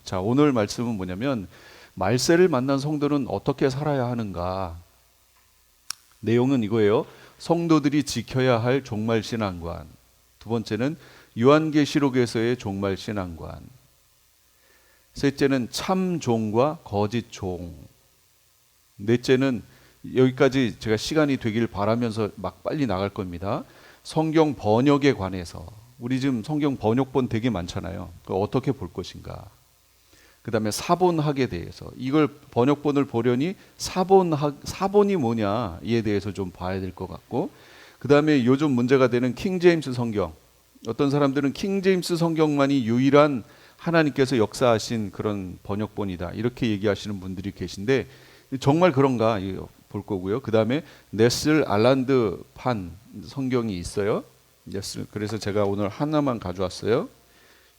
자, 오늘 말씀은 뭐냐면 말세를 만난 성도는 어떻게 살아야 하는가? 내용은 이거예요. 성도들이 지켜야 할 종말 신앙관. 두 번째는 요한계시록에서의 종말 신앙관. 셋째는 참 종과 거짓 종. 넷째는 여기까지 제가 시간이 되길 바라면서 막 빨리 나갈 겁니다. 성경 번역에 관해서 우리 지금 성경 번역본 되게 많잖아요. 그걸 어떻게 볼 것인가. 그 다음에 사본학에 대해서 이걸 번역본을 보려니 사본이 뭐냐에 대해서 좀 봐야 될 것 같고, 그 다음에 요즘 문제가 되는 킹제임스 성경, 어떤 사람들은 킹제임스 성경만이 유일한 하나님께서 역사하신 그런 번역본이다 이렇게 얘기하시는 분들이 계신데 정말 그런가 볼 거고요. 그 다음에 네슬 알란드 판 성경이 있어요. 그래서 제가 오늘 하나만 가져왔어요.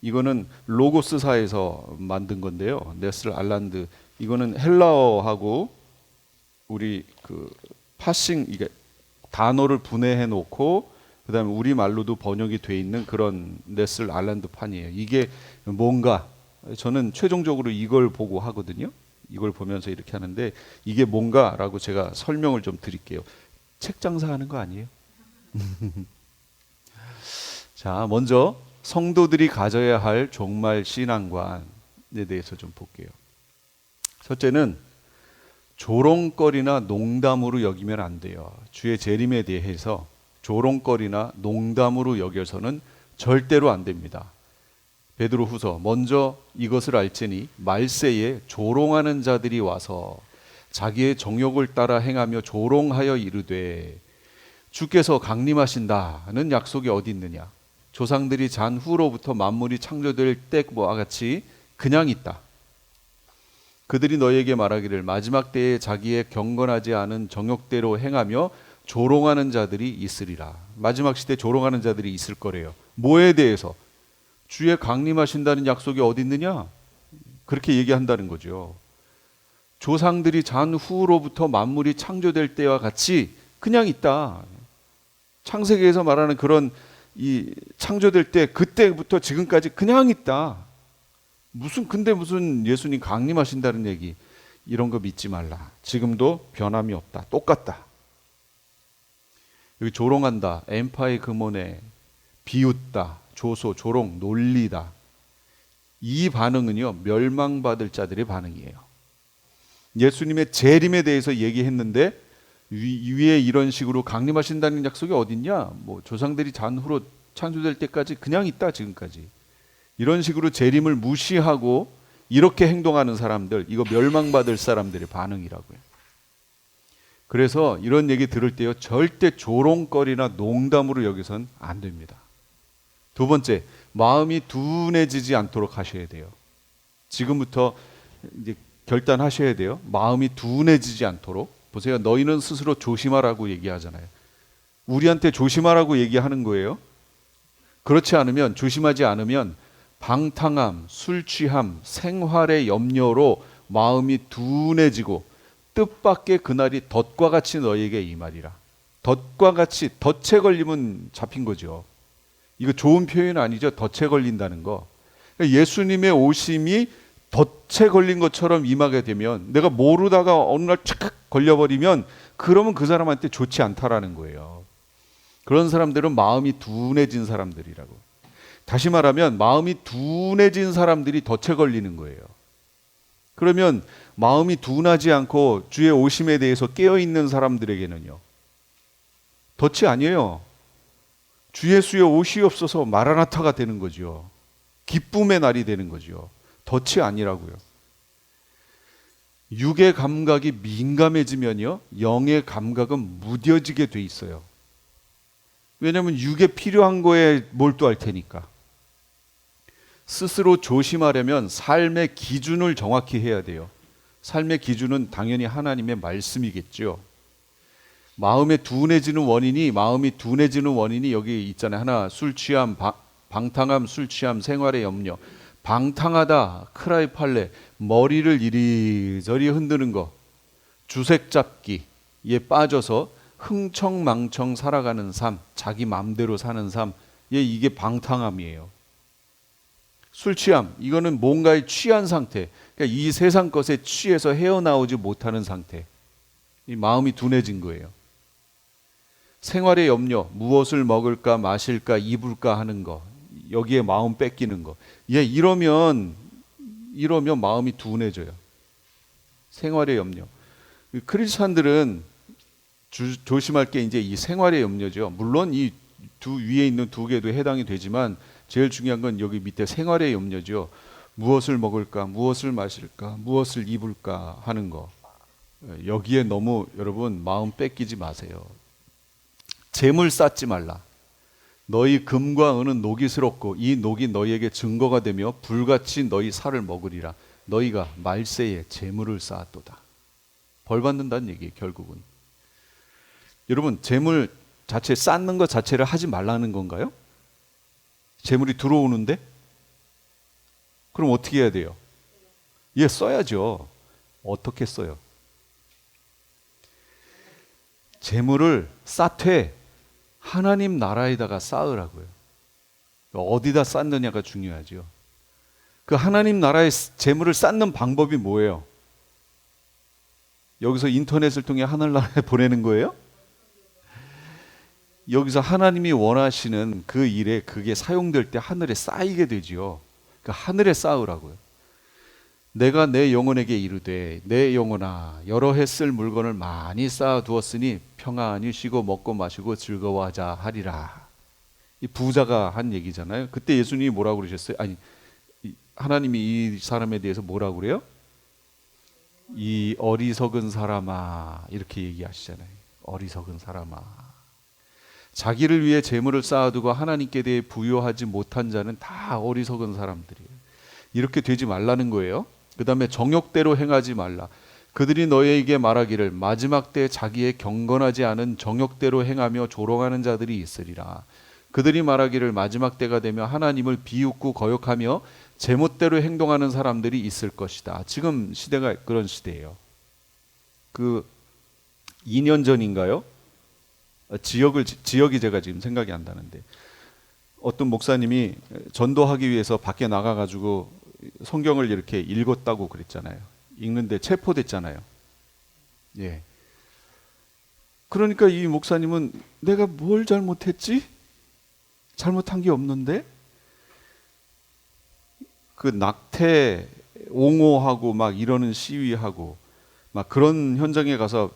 이거는 로고스사에서 만든 건데요. 네슬 알란드, 이거는 헬라어하고 우리 그 파싱, 이게 단어를 분해해 놓고 그다음에 우리 말로도 번역이 돼 있는 그런 네슬 알란드 판이에요. 이게 뭔가, 저는 최종적으로 이걸 보고 하거든요. 이걸 보면서 이렇게 하는데 이게 뭔가라고 제가 설명을 좀 드릴게요. 책 장사하는 거 아니에요? 자, 먼저 성도들이 가져야 할 종말 신앙관에 대해서 좀 볼게요. 첫째는 조롱거리나 농담으로 여기면 안 돼요. 주의 재림에 대해서 조롱거리나 농담으로 여겨서는 절대로 안 됩니다. 베드로후서, 먼저 이것을 알지니 말세에 조롱하는 자들이 와서 자기의 정욕을 따라 행하며 조롱하여 이르되 주께서 강림하신다는 약속이 어디 있느냐. 조상들이 잔 후로부터 만물이 창조될 때와 같이 그냥 있다. 그들이 너희에게 말하기를 마지막 때에 자기의 경건하지 않은 정욕대로 행하며 조롱하는 자들이 있으리라. 마지막 시대에 조롱하는 자들이 있을 거래요. 뭐에 대해서? 주의 강림하신다는 약속이 어디 있느냐? 그렇게 얘기한다는 거죠. 조상들이 잔 후로부터 만물이 창조될 때와 같이 그냥 있다. 창세기에서 말하는 그런 이 창조될 때 그때부터 지금까지 그냥 있다. 근데 무슨 예수님 강림하신다는 얘기, 이런 거 믿지 말라. 지금도 변함이 없다. 똑같다. 여기 조롱한다, 엠파의 금원에 비웃다, 조소, 조롱, 놀리다. 이 반응은요, 멸망받을 자들의 반응이에요. 예수님의 재림에 대해서 얘기했는데 위에 이런 식으로 강림하신다는 약속이 어딨냐? 뭐 조상들이 잔후로 창조될 때까지 그냥 있다, 지금까지. 이런 식으로 재림을 무시하고 이렇게 행동하는 사람들, 이거 멸망받을 사람들의 반응이라고요. 그래서 이런 얘기 들을 때요, 절대 조롱거리나 농담으로 여기선 안 됩니다. 두 번째, 마음이 둔해지지 않도록 하셔야 돼요. 지금부터 이제 결단하셔야 돼요. 마음이 둔해지지 않도록. 보세요. 너희는 스스로 조심하라고 얘기하잖아요. 우리한테 조심하라고 얘기하는 거예요. 그렇지 않으면, 조심하지 않으면 방탕함, 술 취함, 생활의 염려로 마음이 둔해지고 뜻밖의 그날이 덫과 같이 너희에게 임하리라. 덫과 같이, 덫에 걸리면 잡힌 거죠. 이거 좋은 표현 아니죠? 덫에 걸린다는 거. 예수님의 오심이 덫에 걸린 것처럼 임하게 되면, 내가 모르다가 어느 날 착 걸려버리면 그러면 그 사람한테 좋지 않다라는 거예요. 그런 사람들은 마음이 둔해진 사람들이라고. 다시 말하면 마음이 둔해진 사람들이 덫에 걸리는 거예요. 그러면 마음이 둔하지 않고 주의 오심에 대해서 깨어있는 사람들에게는요, 덫이 아니에요. 주 예수의 오시옵소서 마라나타가 되는 거죠. 기쁨의 날이 되는 거죠. 덫이 아니라고요. 육의 감각이 민감해지면요, 영의 감각은 무뎌지게 돼 있어요. 왜냐하면 육에 필요한 거에 몰두할 테니까. 스스로 조심하려면 삶의 기준을 정확히 해야 돼요. 삶의 기준은 당연히 하나님의 말씀이겠죠. 마음이 둔해지는 원인이 여기 있잖아요. 하나, 술 취함, 방탕함, 술 취함, 생활의 염려. 방탕하다, 크라이 팔레, 머리를 이리저리 흔드는 거, 주색 잡기에 빠져서 흥청망청 살아가는 삶, 자기 맘대로 사는 삶, 이게 방탕함이에요. 술 취함, 이거는 뭔가에 취한 상태. 그러니까 이 세상 것에 취해서 헤어나오지 못하는 상태. 이 마음이 둔해진 거예요. 생활의 염려, 무엇을 먹을까, 마실까, 입을까 하는 거, 여기에 마음 뺏기는 거. 이러면 마음이 둔해져요. 생활의 염려. 크리스찬들은 조심할 게 이제 이 생활의 염려죠. 물론 이 위에 있는 두 개도 해당이 되지만 제일 중요한 건 여기 밑에 생활의 염려죠. 무엇을 먹을까, 무엇을 마실까, 무엇을 입을까 하는 거. 여기에 너무 여러분 마음 뺏기지 마세요. 재물 쌓지 말라. 너희 금과 은은 녹이스럽고 이 녹이 너희에게 증거가 되며 불같이 너희 살을 먹으리라. 너희가 말세에 재물을 쌓았도다. 벌 받는다는 얘기예요, 결국은. 여러분, 재물 자체 쌓는 것 자체를 하지 말라는 건가요? 재물이 들어오는데? 그럼 어떻게 해야 돼요? 써야죠. 어떻게 써요? 재물을 쌓되 하나님 나라에다가 쌓으라고요. 어디다 쌓느냐가 중요하죠. 그 하나님 나라의 재물을 쌓는 방법이 뭐예요? 여기서 인터넷을 통해 하늘나라에 보내는 거예요? 여기서 하나님이 원하시는 그 일에 그게 사용될 때 하늘에 쌓이게 되지요. 그 하늘에 쌓으라고요. 내가 내 영혼에게 이르되 내 영혼아 여러 해 쓸 물건을 많이 쌓아 두었으니 평안히 쉬고 먹고 마시고 즐거워하자 하리라. 이 부자가 한 얘기잖아요. 그때 예수님이 뭐라고 그러셨어요? 아니, 하나님이 이 사람에 대해서 뭐라고 그래요? 이 어리석은 사람아, 이렇게 얘기하시잖아요. 어리석은 사람아. 자기를 위해 재물을 쌓아두고 하나님께 대해 부여하지 못한 자는 다 어리석은 사람들이에요. 이렇게 되지 말라는 거예요. 그 다음에 정욕대로 행하지 말라. 그들이 너희에게 말하기를 마지막 때 자기의 경건하지 않은 정욕대로 행하며 조롱하는 자들이 있으리라. 그들이 말하기를 마지막 때가 되면 하나님을 비웃고 거역하며 제멋대로 행동하는 사람들이 있을 것이다. 지금 시대가 그런 시대예요. 그 2년 전인가요? 지역이 제가 지금 생각이 안 나는데 어떤 목사님이 전도하기 위해서 밖에 나가가지고 성경을 이렇게 읽었다고 그랬잖아요. 읽는데 체포됐잖아요. 예. 그러니까 이 목사님은 내가 뭘 잘못했지? 잘못한 게 없는데? 그 낙태 옹호하고 막 이러는 시위하고 막 그런 현장에 가서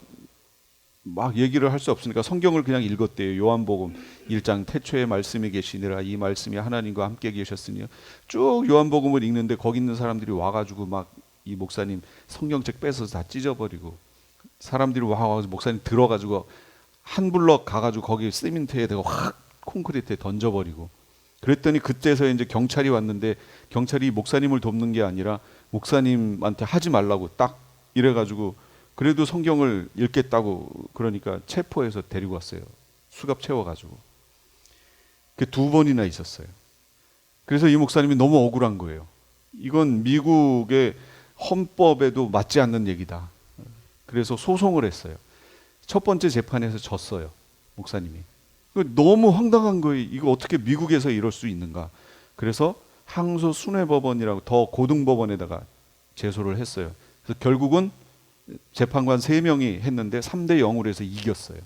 막 얘기를 할 수 없으니까 성경을 그냥 읽었대요. 요한복음 1장 태초에 말씀이 계시니라 이 말씀이 하나님과 함께 계셨으니 쭉 요한복음을 읽는데 거기 있는 사람들이 와가지고 막 이 목사님 성경책 뺏어서 다 찢어버리고 사람들이 와가지고 목사님 들어가지고 한 블럭 가가지고 거기 시멘트에 대고 확 콘크리트에 던져버리고 그랬더니 그때서 이제 경찰이 왔는데 경찰이 목사님을 돕는 게 아니라 목사님한테 하지 말라고 딱 이래가지고 그래도 성경을 읽겠다고 그러니까 체포해서 데리고 왔어요. 수갑 채워가지고. 그게 2번이나 있었어요. 그래서 이 목사님이 너무 억울한 거예요. 이건 미국의 헌법에도 맞지 않는 얘기다. 그래서 소송을 했어요. 첫 번째 재판에서 졌어요. 목사님이. 너무 황당한 거예요. 이거 어떻게 미국에서 이럴 수 있는가. 그래서 항소 순회법원이라고 더 고등법원에다가 제소를 했어요. 그래서 결국은 재판관 3명이 했는데 3대 0으로 해서 이겼어요.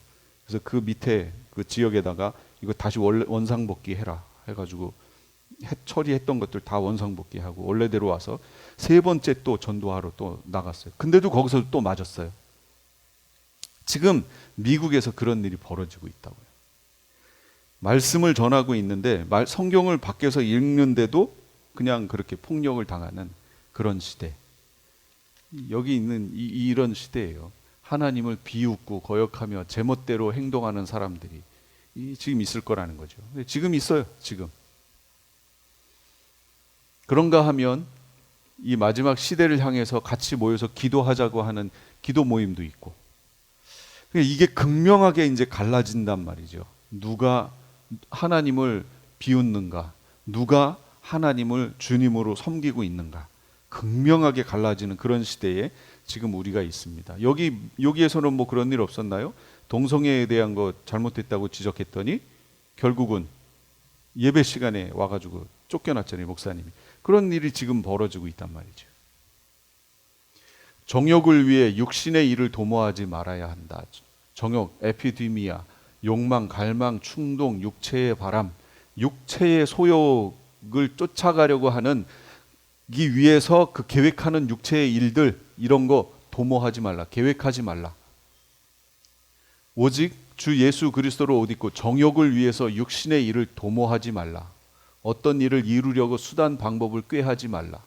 그래서 그 밑에 그 지역에다가 이거 다시 원상복귀 해라 해가지고 처리했던 것들 다 원상복귀하고 원래대로 와서 3번째 또 전도하러 또 나갔어요. 근데도 거기서 또 맞았어요. 지금 미국에서 그런 일이 벌어지고 있다고요. 말씀을 전하고 있는데 성경을 밖에서 읽는데도 그냥 그렇게 폭력을 당하는 그런 시대. 여기 있는 이런 시대예요. 하나님을 비웃고 거역하며 제멋대로 행동하는 사람들이 지금 있을 거라는 거죠. 지금 있어요. 지금. 그런가 하면 이 마지막 시대를 향해서 같이 모여서 기도하자고 하는 기도 모임도 있고 이게 극명하게 이제 갈라진단 말이죠. 누가 하나님을 비웃는가, 누가 하나님을 주님으로 섬기고 있는가, 극명하게 갈라지는 그런 시대에 지금 우리가 있습니다. 여기에서는 뭐 그런 일 없었나요? 동성애에 대한 거 잘못됐다고 지적했더니 결국은 예배 시간에 와가지고 쫓겨났잖아요, 목사님이. 그런 일이 지금 벌어지고 있단 말이죠. 정욕을 위해 육신의 일을 도모하지 말아야 한다. 정욕, 에피디미아, 욕망, 갈망, 충동, 육체의 바람, 육체의 소욕을 쫓아가려고 하는 이 위해서 그 계획하는 육체의 일들, 이런 거 도모하지 말라, 계획하지 말라. 오직 주 예수 그리스도를 옷 입고 정욕을 위해서 육신의 일을 도모하지 말라. 어떤 일을 이루려고 수단 방법을 꾀하지 말라.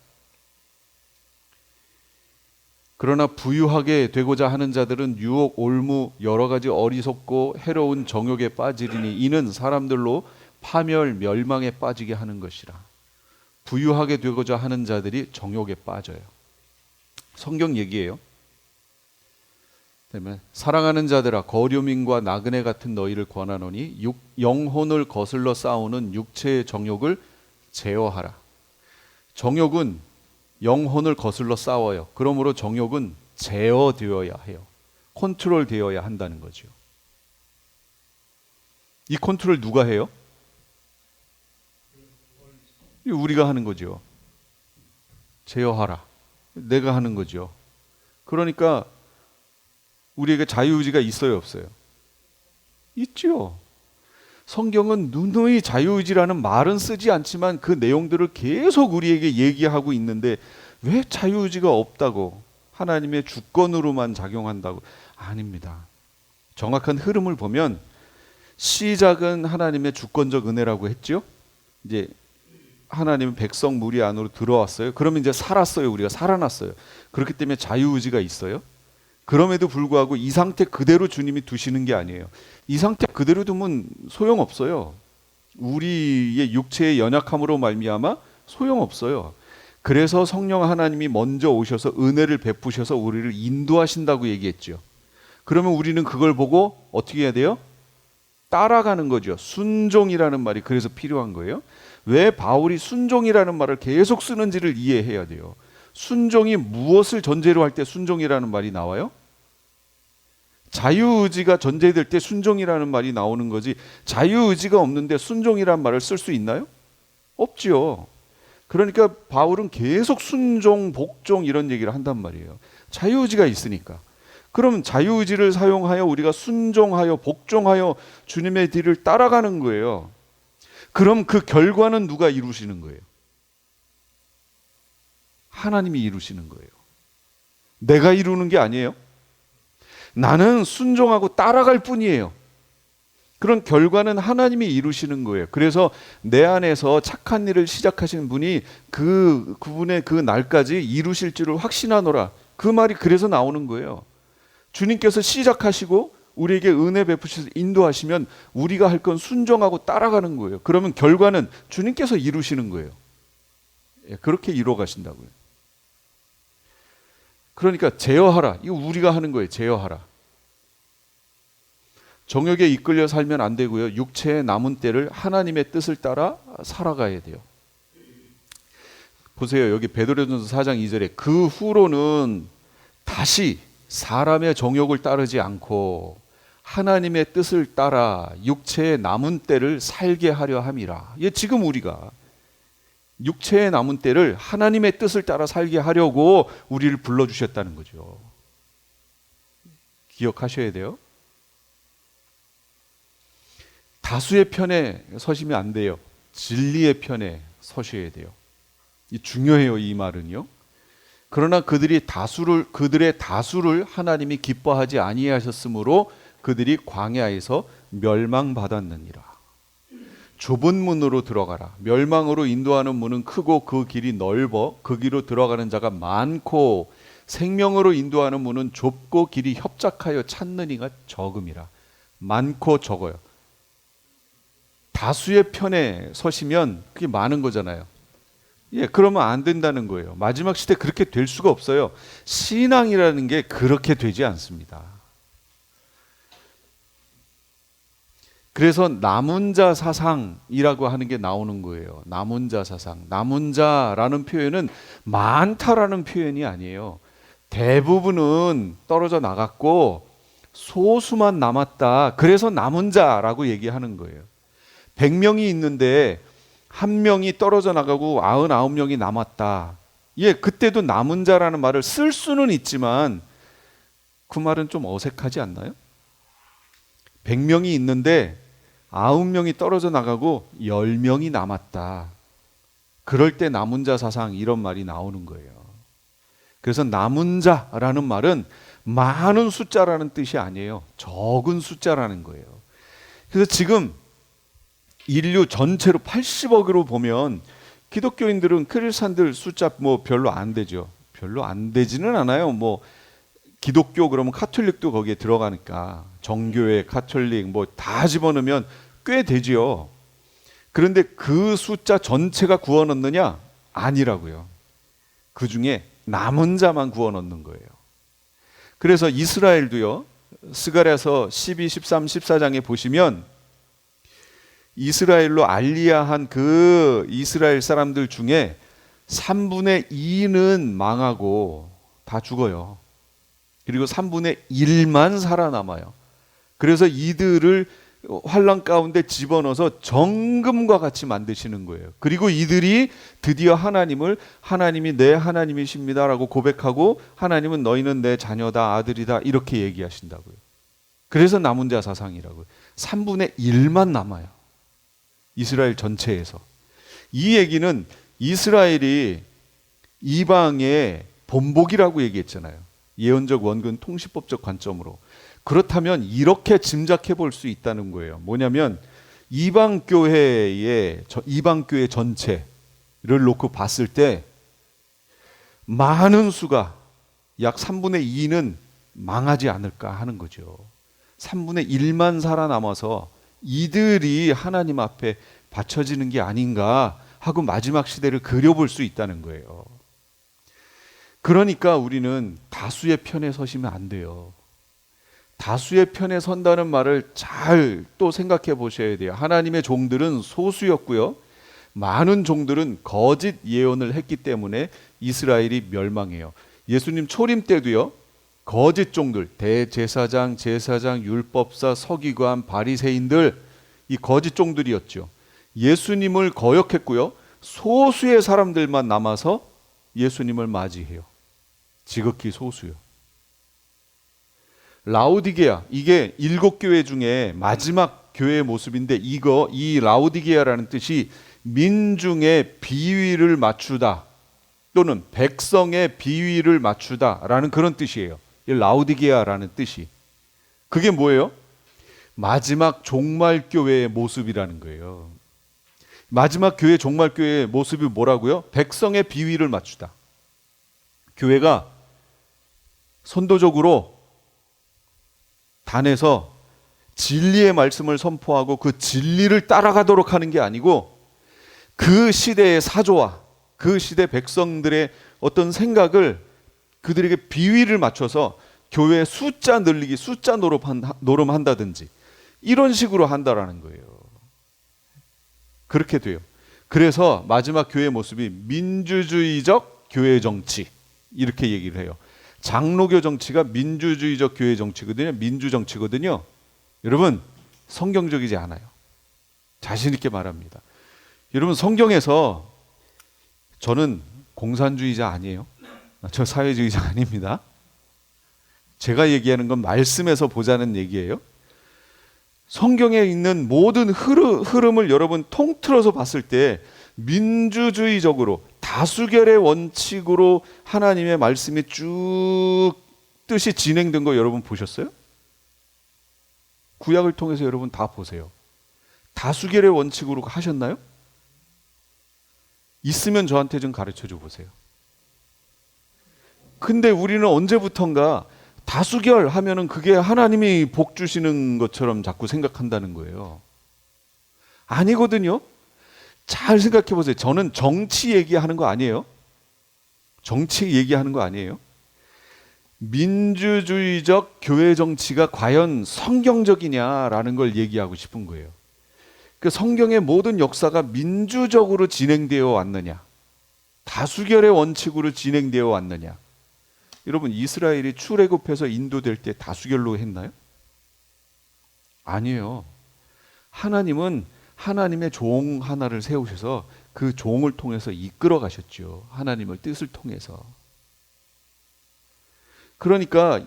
그러나 부유하게 되고자 하는 자들은 유혹, 올무, 여러 가지 어리석고 해로운 정욕에 빠지리니 이는 사람들로 파멸, 멸망에 빠지게 하는 것이라. 부유하게 되고자 하는 자들이 정욕에 빠져요. 성경 얘기예요. 사랑하는 자들아, 거류민과 나그네 같은 너희를 권하노니 영혼을 거슬러 싸우는 육체의 정욕을 제어하라. 정욕은 영혼을 거슬러 싸워요. 그러므로 정욕은 제어되어야 해요. 컨트롤 되어야 한다는 거죠. 이 컨트롤 누가 해요? 우리가 하는 거죠. 제어하라. 내가 하는 거죠. 그러니까 우리에게 자유의지가 있어요, 없어요? 있죠. 성경은 누누이 자유의지라는 말은 쓰지 않지만 그 내용들을 계속 우리에게 얘기하고 있는데 왜 자유의지가 없다고, 하나님의 주권으로만 작용한다고? 아닙니다. 정확한 흐름을 보면 시작은 하나님의 주권적 은혜라고 했죠. 이제 하나님은 백성 무리 안으로 들어왔어요. 그러면 이제 살았어요. 우리가 살아났어요. 그렇기 때문에 자유의지가 있어요. 그럼에도 불구하고 이 상태 그대로 주님이 두시는 게 아니에요. 이 상태 그대로 두면 소용없어요. 우리의 육체의 연약함으로 말미암아 소용없어요. 그래서 성령 하나님이 먼저 오셔서 은혜를 베푸셔서 우리를 인도하신다고 얘기했죠. 그러면 우리는 그걸 보고 어떻게 해야 돼요? 따라가는 거죠. 순종이라는 말이 그래서 필요한 거예요. 왜 바울이 순종이라는 말을 계속 쓰는지를 이해해야 돼요. 순종이 무엇을 전제로 할 때 순종이라는 말이 나와요? 자유의지가 전제될 때 순종이라는 말이 나오는 거지, 자유의지가 없는데 순종이라는 말을 쓸 수 있나요? 없지요. 그러니까 바울은 계속 순종, 복종 이런 얘기를 한단 말이에요. 자유의지가 있으니까. 그럼 자유의지를 사용하여 우리가 순종하여 복종하여 주님의 뒤를 따라가는 거예요. 그럼 그 결과는 누가 이루시는 거예요? 하나님이 이루시는 거예요. 내가 이루는 게 아니에요. 나는 순종하고 따라갈 뿐이에요. 그런 결과는 하나님이 이루시는 거예요. 그래서 내 안에서 착한 일을 시작하신 분이 그분의 그 날까지 이루실 줄을 확신하노라. 그 말이 그래서 나오는 거예요. 주님께서 시작하시고 우리에게 은혜 베푸셔서 인도하시면 우리가 할 건 순종하고 따라가는 거예요. 그러면 결과는 주님께서 이루시는 거예요. 그렇게 이루어 가신다고요. 그러니까 제어하라. 이거 우리가 하는 거예요. 제어하라. 정욕에 이끌려 살면 안 되고요. 육체의 남은 때를 하나님의 뜻을 따라 살아가야 돼요. 보세요. 여기 베드로전서 4장 2절에 그 후로는 다시 사람의 정욕을 따르지 않고 하나님의 뜻을 따라 육체의 남은 때를 살게 하려 함이라. 예, 지금 우리가 육체의 남은 때를 하나님의 뜻을 따라 살게 하려고 우리를 불러주셨다는 거죠. 기억하셔야 돼요. 다수의 편에 서시면 안 돼요. 진리의 편에 서셔야 돼요. 중요해요, 이 말은요. 그러나 그들의 다수를 하나님이 기뻐하지 아니하셨으므로 그들이 광야에서 멸망받았느니라. 좁은 문으로 들어가라. 멸망으로 인도하는 문은 크고 그 길이 넓어 그 길로 들어가는 자가 많고 생명으로 인도하는 문은 좁고 길이 협착하여 찾는 이가 적음이라. 많고 적어요. 다수의 편에 서시면 그게 많은 거잖아요. 예, 그러면 안 된다는 거예요. 마지막 시대 그렇게 될 수가 없어요. 신앙이라는 게 그렇게 되지 않습니다. 그래서 남은 자 사상이라고 하는 게 나오는 거예요. 남은 자 사상. 남은 자라는 표현은 많다라는 표현이 아니에요. 대부분은 떨어져 나갔고 소수만 남았다. 그래서 남은 자라고 얘기하는 거예요. 100명이 있는데 한 명이 떨어져 나가고 99명이 남았다. 예, 그때도 남은 자라는 말을 쓸 수는 있지만 그 말은 좀 어색하지 않나요? 100명이 있는데 9명이 떨어져 나가고 10명이 남았다. 그럴 때 남은 자 사상 이런 말이 나오는 거예요. 그래서 남은 자라는 말은 많은 숫자라는 뜻이 아니에요. 적은 숫자라는 거예요. 그래서 지금 인류 전체로 80억으로 보면 기독교인들은 크리스찬들 숫자 뭐 별로 안 되죠. 별로 안 되지는 않아요. 뭐 기독교 그러면 카톨릭도 거기에 들어가니까 정교회, 카톨릭 뭐 다 집어넣으면 꽤 되지요. 그런데 그 숫자 전체가 구워 넣느냐? 아니라고요. 그 중에 남은 자만 구워 넣는 거예요. 그래서 이스라엘도요. 스가랴서 12, 13, 14장에 보시면 이스라엘로 알리야한 그 이스라엘 사람들 중에 3분의 2는 망하고 다 죽어요. 그리고 3분의 1만 살아남아요. 그래서 이들을 환란 가운데 집어넣어서 정금과 같이 만드시는 거예요. 그리고 이들이 드디어 하나님이 내 하나님이십니다라고 고백하고 하나님은 너희는 내 자녀다, 아들이다 이렇게 얘기하신다고요. 그래서 남은 자 사상이라고요. 3분의 1만 남아요. 이스라엘 전체에서. 이 얘기는 이스라엘이 이방의 본복이라고 얘기했잖아요. 예언적 원근 통시법적 관점으로. 그렇다면 이렇게 짐작해 볼 수 있다는 거예요. 뭐냐면 이방 교회 전체를 놓고 봤을 때 많은 수가 약 3분의 2는 망하지 않을까 하는 거죠. 3분의 1만 살아남아서 이들이 하나님 앞에 바쳐지는 게 아닌가 하고 마지막 시대를 그려볼 수 있다는 거예요. 그러니까 우리는 다수의 편에 서시면 안 돼요. 다수의 편에 선다는 말을 잘 또 생각해 보셔야 돼요. 하나님의 종들은 소수였고요. 많은 종들은 거짓 예언을 했기 때문에 이스라엘이 멸망해요. 예수님 초림 때도요. 거짓 종들, 대제사장, 제사장, 율법사, 서기관, 바리새인들 이 거짓 종들이었죠. 예수님을 거역했고요. 소수의 사람들만 남아서 예수님을 맞이해요. 지극히 소수요. 라오디게아, 이게 7교회 중에 마지막 교회의 모습인데 이 라오디게아라는 뜻이 민중의 비위를 맞추다 또는 백성의 비위를 맞추다라는 그런 뜻이에요. 이 라오디게아라는 뜻이. 그게 뭐예요? 마지막 종말 교회의 모습이라는 거예요. 마지막 교회 종말 교회의 모습이 뭐라고요? 백성의 비위를 맞추다. 교회가 선도적으로 단에서 진리의 말씀을 선포하고 그 진리를 따라가도록 하는 게 아니고 그 시대의 사조와 그 시대 백성들의 어떤 생각을 그들에게 비위를 맞춰서 교회 숫자 늘리기, 숫자 노름한다든지 이런 식으로 한다라는 거예요. 그렇게 돼요. 그래서 마지막 교회의 모습이 민주주의적 교회 정치 이렇게 얘기를 해요. 장로교 정치가 민주주의적 교회 정치거든요. 민주정치거든요. 여러분 성경적이지 않아요. 자신 있게 말합니다. 여러분 성경에서 저는 공산주의자 아니에요. 저 사회주의자 아닙니다. 제가 얘기하는 건 말씀에서 보자는 얘기예요. 성경에 있는 모든 흐름을 여러분 통틀어서 봤을 때 민주주의적으로 다수결의 원칙으로 하나님의 말씀이 쭉 뜻이 진행된 거 여러분 보셨어요? 구약을 통해서 여러분 다 보세요. 다수결의 원칙으로 하셨나요? 있으면 저한테 좀 가르쳐 줘 보세요. 근데 우리는 언제부턴가 다수결 하면은 그게 하나님이 복 주시는 것처럼 자꾸 생각한다는 거예요. 아니거든요. 잘 생각해 보세요. 저는 정치 얘기하는 거 아니에요. 정치 얘기하는 거 아니에요. 민주주의적 교회 정치가 과연 성경적이냐라는 걸 얘기하고 싶은 거예요. 그 성경의 모든 역사가 민주적으로 진행되어 왔느냐, 다수결의 원칙으로 진행되어 왔느냐. 여러분 이스라엘이 출애굽해서 인도될 때 다수결로 했나요? 아니에요. 하나님은 하나님의 종 하나를 세우셔서 그 종을 통해서 이끌어 가셨죠. 하나님의 뜻을 통해서. 그러니까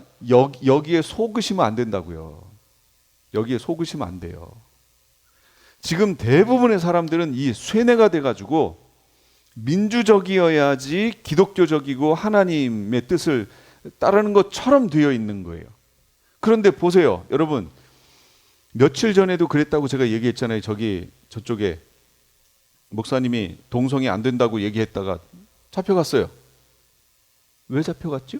여기에 속으시면 안 된다고요. 여기에 속으시면 안 돼요. 지금 대부분의 사람들은 이 쇠뇌가 돼가지고 민주적이어야지 기독교적이고 하나님의 뜻을 따르는 것처럼 되어 있는 거예요. 그런데 보세요, 여러분. 며칠 전에도 그랬다고 제가 얘기했잖아요. 저쪽에 목사님이 동성애 안 된다고 얘기했다가 잡혀갔어요. 왜 잡혀갔죠?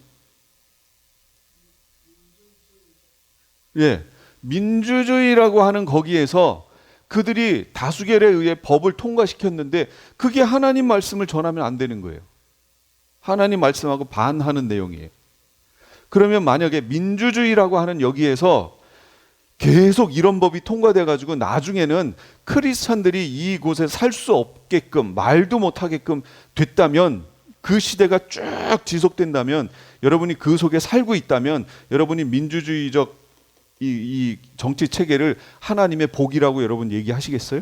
예, 민주주의라고 하는 거기에서 그들이 다수결에 의해 법을 통과시켰는데 그게 하나님 말씀을 전하면 안 되는 거예요. 하나님 말씀하고 반하는 내용이에요. 그러면 만약에 민주주의라고 하는 여기에서 계속 이런 법이 통과돼 가지고 나중에는 크리스찬들이 이곳에 살 수 없게끔 말도 못하게끔 됐다면, 그 시대가 쭉 지속된다면, 여러분이 그 속에 살고 있다면 여러분이 민주주의적 이 정치 체계를 하나님의 복이라고 여러분 얘기하시겠어요?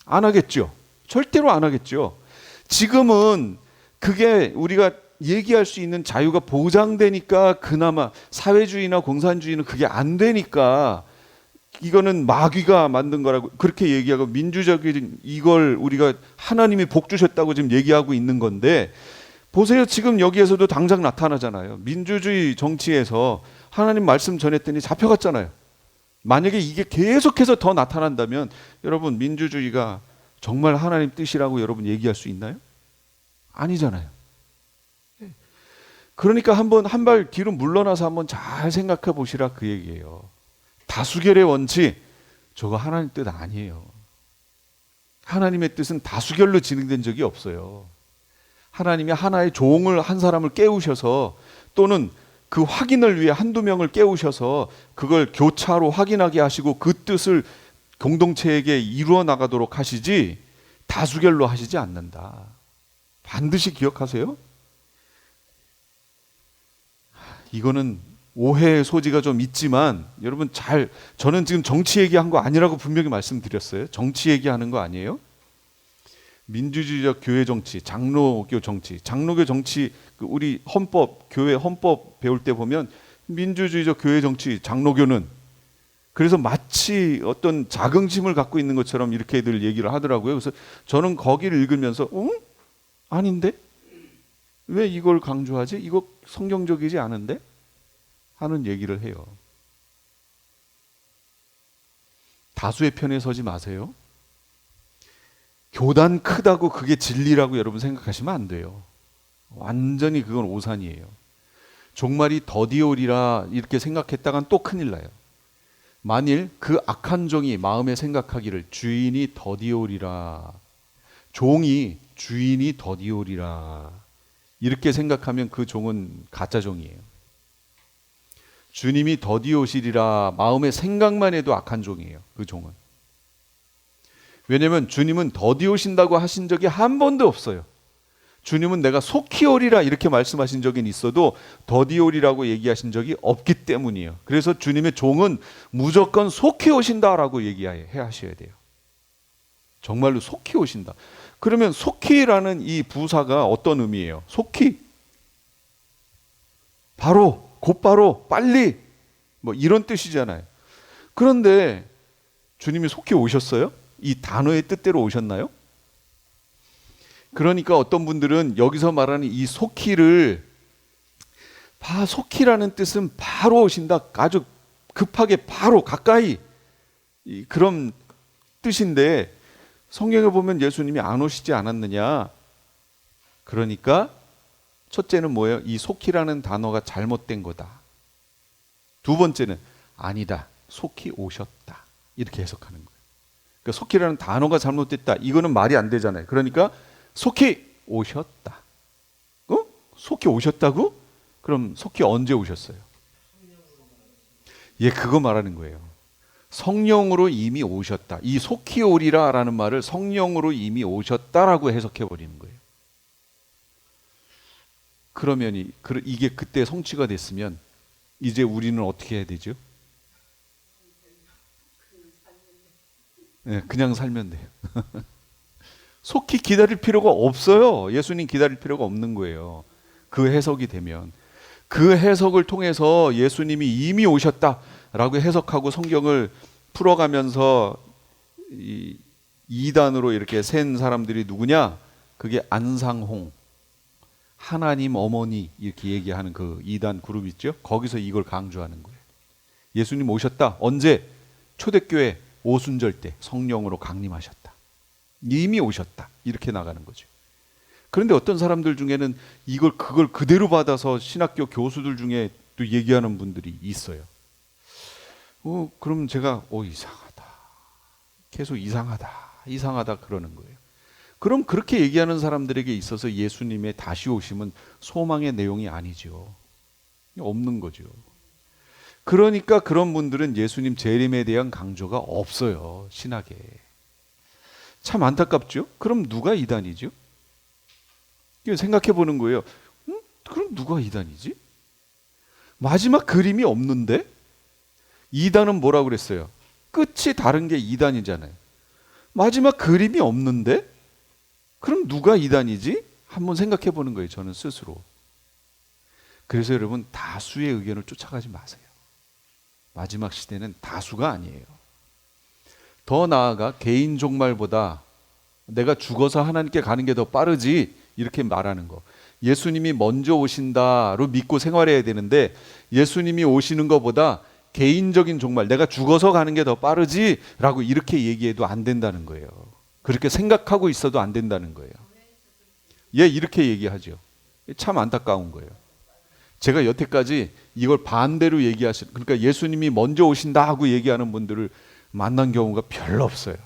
안 하겠죠. 절대로 안 하겠죠. 지금은 그게 우리가 얘기할 수 있는 자유가 보장되니까, 그나마 사회주의나 공산주의는 그게 안 되니까 이거는 마귀가 만든 거라고 그렇게 얘기하고, 민주적인 이걸 우리가 하나님이 복 주셨다고 지금 얘기하고 있는 건데, 보세요. 지금 여기에서도 당장 나타나잖아요. 민주주의 정치에서 하나님 말씀 전했더니 잡혀갔잖아요. 만약에 이게 계속해서 더 나타난다면 여러분, 민주주의가 정말 하나님 뜻이라고 여러분 얘기할 수 있나요? 아니잖아요. 그러니까 한번 한 발 뒤로 물러나서 한번 잘 생각해 보시라 그 얘기예요. 다수결의 원칙, 저거 하나님 뜻 아니에요. 하나님의 뜻은 다수결로 진행된 적이 없어요. 하나님이 하나의 종을, 한 사람을 깨우셔서, 또는 그 확인을 위해 한두 명을 깨우셔서 그걸 교차로 확인하게 하시고 그 뜻을 공동체에게 이루어 나가도록 하시지 다수결로 하시지 않는다. 반드시 기억하세요. 이거는 오해의 소지가 좀 있지만 여러분 저는 지금 정치 얘기한 거 아니라고 분명히 말씀드렸어요. 정치 얘기하는 거 아니에요. 민주주의적 교회 정치, 장로교 정치, 우리 헌법, 교회 헌법 배울 때 보면 민주주의적 교회 정치, 장로교는, 그래서 마치 어떤 자긍심을 갖고 있는 것처럼 이렇게들 얘기를 하더라고요. 그래서 저는 거기를 읽으면서 아닌데? 왜 이걸 강조하지? 이거 성경적이지 않은데? 하는 얘기를 해요. 다수의 편에 서지 마세요. 교단 크다고 그게 진리라고 여러분 생각하시면 안 돼요. 완전히 그건 오산이에요. 종말이 더디 오리라 이렇게 생각했다간 또 큰일 나요. 만일 그 악한 종이 마음에 생각하기를 주인이 더디 오리라, 종이 주인이 더디 오리라 이렇게 생각하면 그 종은 가짜 종이에요. 주님이 더디 오시리라 마음의 생각만 해도 악한 종이에요. 그 종은. 왜냐하면 주님은 더디 오신다고 하신 적이 한 번도 없어요. 주님은 내가 속히 오리라 이렇게 말씀하신 적은 있어도 더디 오리라고 얘기하신 적이 없기 때문이에요. 그래서 주님의 종은 무조건 속히 오신다라고 얘기해야 하셔야 돼요. 정말로 속히 오신다. 그러면 속히라는 이 부사가 어떤 의미예요? 속히, 바로, 곧바로, 빨리, 뭐 이런 뜻이잖아요. 그런데 주님이 속히 오셨어요? 이 단어의 뜻대로 오셨나요? 그러니까 어떤 분들은 여기서 말하는 이 속히를, 속히라는 뜻은 바로 오신다, 아주 급하게 바로 가까이, 그런 뜻인데 성경에 보면 예수님이 안 오시지 않았느냐. 그러니까 첫째는 뭐예요? 이 속히라는 단어가 잘못된 거다. 두 번째는 아니다, 속히 오셨다, 이렇게 해석하는 거예요. 그러니까 속히라는 단어가 잘못됐다, 이거는 말이 안 되잖아요. 그러니까 속히 오셨다. 속히 오셨다고? 그럼 속히 언제 오셨어요? 예, 그거 말하는 거예요. 성령으로 이미 오셨다. 이 속히 오리라 라는 말을 성령으로 이미 오셨다라고 해석해 버리는 거예요. 그러면 이게 그때 성취가 됐으면 이제 우리는 어떻게 해야 되죠? 네, 그냥 살면 돼요. 속히 기다릴 필요가 없어요. 예수님 기다릴 필요가 없는 거예요. 그 해석이 되면. 그 해석을 통해서 예수님이 이미 오셨다라고 해석하고 성경을 풀어가면서 이단으로 이렇게 센 사람들이 누구냐? 그게 안상홍, 하나님 어머니 이렇게 얘기하는 그 이단 그룹 있죠? 거기서 이걸 강조하는 거예요. 예수님 오셨다. 언제? 초대교회 오순절 때 성령으로 강림하셨다. 이미 오셨다. 이렇게 나가는 거죠. 그런데 어떤 사람들 중에는 그걸 그대로 받아서 신학교 교수들 중에 또 얘기하는 분들이 있어요. 그럼 제가 이상하다. 계속 이상하다 그러는 거예요. 그럼 그렇게 얘기하는 사람들에게 있어서 예수님의 다시 오심은 소망의 내용이 아니죠. 없는 거죠. 그러니까 그런 분들은 예수님 재림에 대한 강조가 없어요. 신학에. 참 안타깝죠? 그럼 누가 이단이죠? 생각해 보는 거예요. 그럼 누가 이단이지? 마지막 그림이 없는데? 이단은 뭐라고 그랬어요? 끝이 다른 게 이단이잖아요. 마지막 그림이 없는데? 그럼 누가 이단이지? 한번 생각해 보는 거예요. 저는 스스로. 그래서 여러분 다수의 의견을 쫓아가지 마세요. 마지막 시대는 다수가 아니에요. 더 나아가 개인 종말보다 내가 죽어서 하나님께 가는 게 더 빠르지 이렇게 말하는 거. 예수님이 먼저 오신다로 믿고 생활해야 되는데 예수님이 오시는 것보다 개인적인 종말, 내가 죽어서 가는 게 더 빠르지라고 이렇게 얘기해도 안 된다는 거예요. 그렇게 생각하고 있어도 안 된다는 거예요. 이렇게 얘기하죠. 참 안타까운 거예요. 제가 여태까지 이걸 반대로 그러니까 예수님이 먼저 오신다 하고 얘기하는 분들을 만난 경우가 별로 없어요.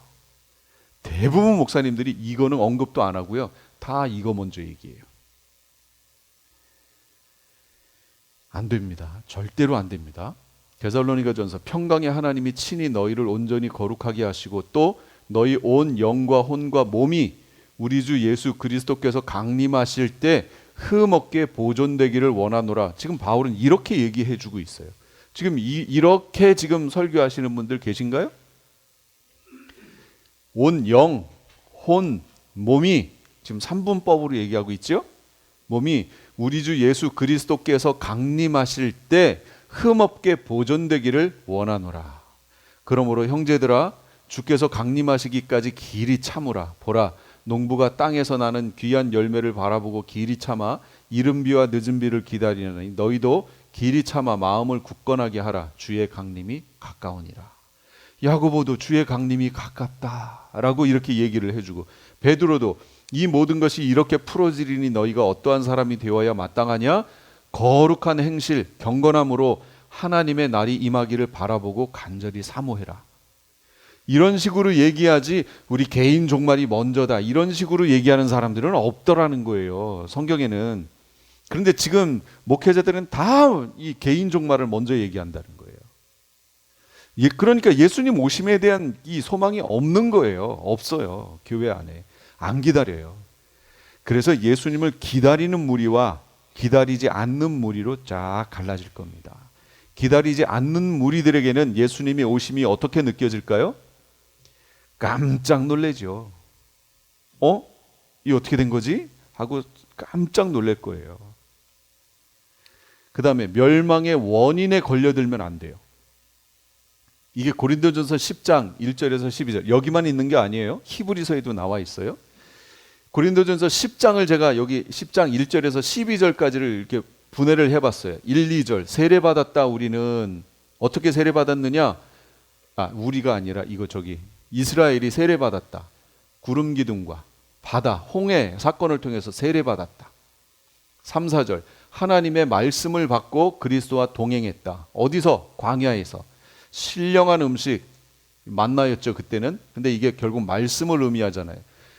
대부분 목사님들이 이거는 언급도 안 하고요. 다 이거 먼저 얘기해요. 안 됩니다. 절대로 안 됩니다. 데살로니가전서 평강의 하나님이 친히 너희를 온전히 거룩하게 하시고 또 너희 온 영과 혼과 몸이 우리 주 예수 그리스도께서 강림하실 때 흠없게 보존되기를 원하노라. 지금 바울은 이렇게 얘기해 주고 있어요. 지금 이렇게 지금 설교하시는 분들 계신가요? 온 영, 혼, 몸이 지금 3분법으로 얘기하고 있죠? 몸이 우리 주 예수 그리스도께서 강림하실 때 흠없게 보존되기를 원하노라. 그러므로 형제들아 주께서 강림하시기까지 길이 참으라. 보라 농부가 땅에서 나는 귀한 열매를 바라보고 길이 참아 이른 비와 늦은 비를 기다리느니 너희도 길이 참아 마음을 굳건하게 하라. 주의 강림이 가까우니라. 야고보도 주의 강림이 가깝다라고 이렇게 얘기를 해주고 베드로도 이 모든 것이 이렇게 풀어지리니 너희가 어떠한 사람이 되어야 마땅하냐? 거룩한 행실, 경건함으로 하나님의 날이 임하기를 바라보고 간절히 사모해라. 이런 식으로 얘기하지 우리 개인 종말이 먼저다 이런 식으로 얘기하는 사람들은 없더라는 거예요. 성경에는. 그런데 지금 목회자들은 다 이 개인 종말을 먼저 얘기한다는 거예요. 그러니까 예수님 오심에 대한 이 소망이 없는 거예요. 없어요. 교회 안에. 안 기다려요. 그래서 예수님을 기다리는 무리와 기다리지 않는 무리로 쫙 갈라질 겁니다. 기다리지 않는 무리들에게는 예수님의 오심이 어떻게 느껴질까요? 깜짝 놀래죠. 이 어떻게 된 거지? 하고 깜짝 놀랄 거예요. 그 다음에 멸망의 원인에 걸려들면 안 돼요. 이게 고린도전서 10장 1절에서 12절 여기만 있는 게 아니에요. 히브리서에도 나와 있어요. 고린도전서 10장을 제가 여기 10장 1절에서 12절까지를 이렇게 분해를 해봤어요. 1, 2절 세례받았다. 우리는 어떻게 세례받았느냐? 우리가 아니라 이스라엘이 세례받았다. 구름 기둥과 바다, 홍해 사건을 통해서 세례받았다. 3, 4절 하나님의 말씀을 받고 그리스도와 동행했다. 어디서? 광야에서. 신령한 음식 만나였죠 그때는. 근데 이게 결국 말씀을 의미하잖아요.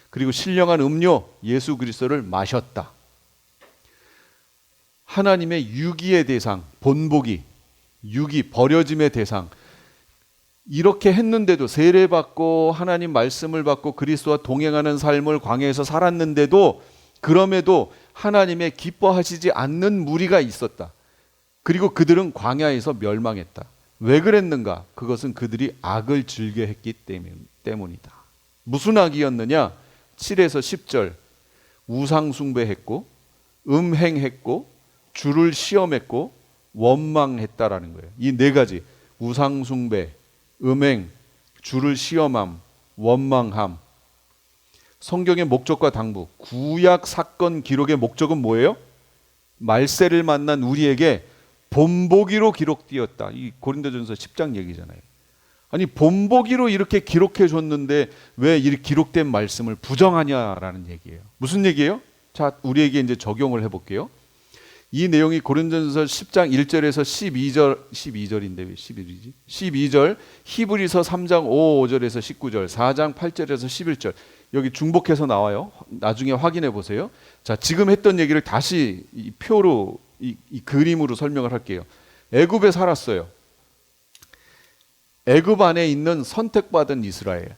그리고 신령한 음료 예수 그리스도를 마셨다. 하나님의 유기의 대상, 본보기, 유기, 버려짐의 대상. 이렇게 했는데도 세례받고 하나님 말씀을 받고 그리스도와 동행하는 삶을 광야에서 살았는데도 그럼에도 하나님의 기뻐하시지 않는 무리가 있었다. 그리고 그들은 광야에서 멸망했다. 왜 그랬는가? 그것은 그들이 악을 즐겨했기 때문이다. 무슨 악이었느냐? 7에서 10절 우상 숭배했고 음행했고 주를 시험했고 원망했다라는 거예요. 이 네 가지, 우상 숭배, 음행, 주를 시험함, 원망함. 성경의 목적과 당부, 구약 사건 기록의 목적은 뭐예요? 말세를 만난 우리에게 본보기로 기록되었다. 이 고린도전서 10장 얘기잖아요. 아니 본보기로 이렇게 기록해 줬는데 왜 이 기록된 말씀을 부정하냐라는 얘기예요. 무슨 얘기예요? 자, 우리에게 이제 적용을 해볼게요. 이 내용이 고린도전서 10장 1절에서 12절인데 왜 11이지? 12절, 히브리서 3장 5절에서 19절, 4장 8절에서 11절. 여기 중복해서 나와요. 나중에 확인해 보세요. 자, 지금 했던 얘기를 다시 이 표로 이 그림으로 설명을 할게요. 애굽에 살았어요. 애굽 안에 있는 선택받은 이스라엘.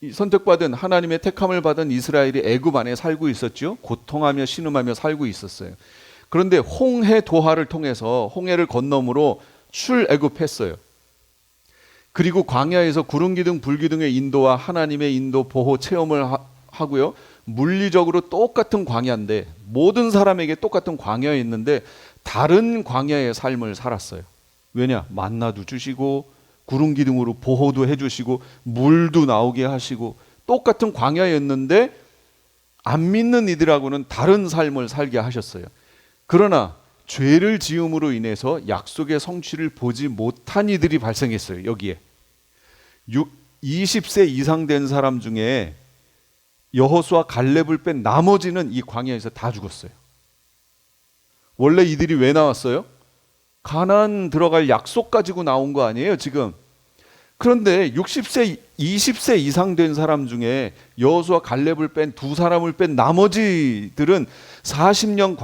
이 선택받은 하나님의 택함을 받은 이스라엘이 애굽 안에 살고 있었죠. 고통하며 신음하며 살고 있었어요. 그런데 홍해 도하를 통해서 홍해를 건너므로 출애굽했어요. 그리고 광야에서 구름기둥 불기둥의 인도와 하나님의 인도 보호 체험을 하고요. 물리적으로 똑같은 광야인데 모든 사람에게 똑같은 광야였는데 다른 광야의 삶을 살았어요. 왜냐? 만나도 주시고 구름기둥으로 보호도 해주시고 물도 나오게 하시고 똑같은 광야였는데 안 믿는 이들하고는 다른 삶을 살게 하셨어요. 그러나 죄를 지음으로 인해서 약속의 성취를 보지 못한 이들이 발생했어요. 여기에 20세 이상 된 사람 중에 여호수아 갈렙을 뺀 나머지는 이 광야에서 다 죽었어요. 원래 이들이 왜 나왔어요? 가나안 들어갈 약속 가지고 나온 거 아니에요 지금. 그런데 60세 20세 이상 된 사람 중에 여호수아 갈렙을 뺀 두 사람을 뺀 나머지들은 40년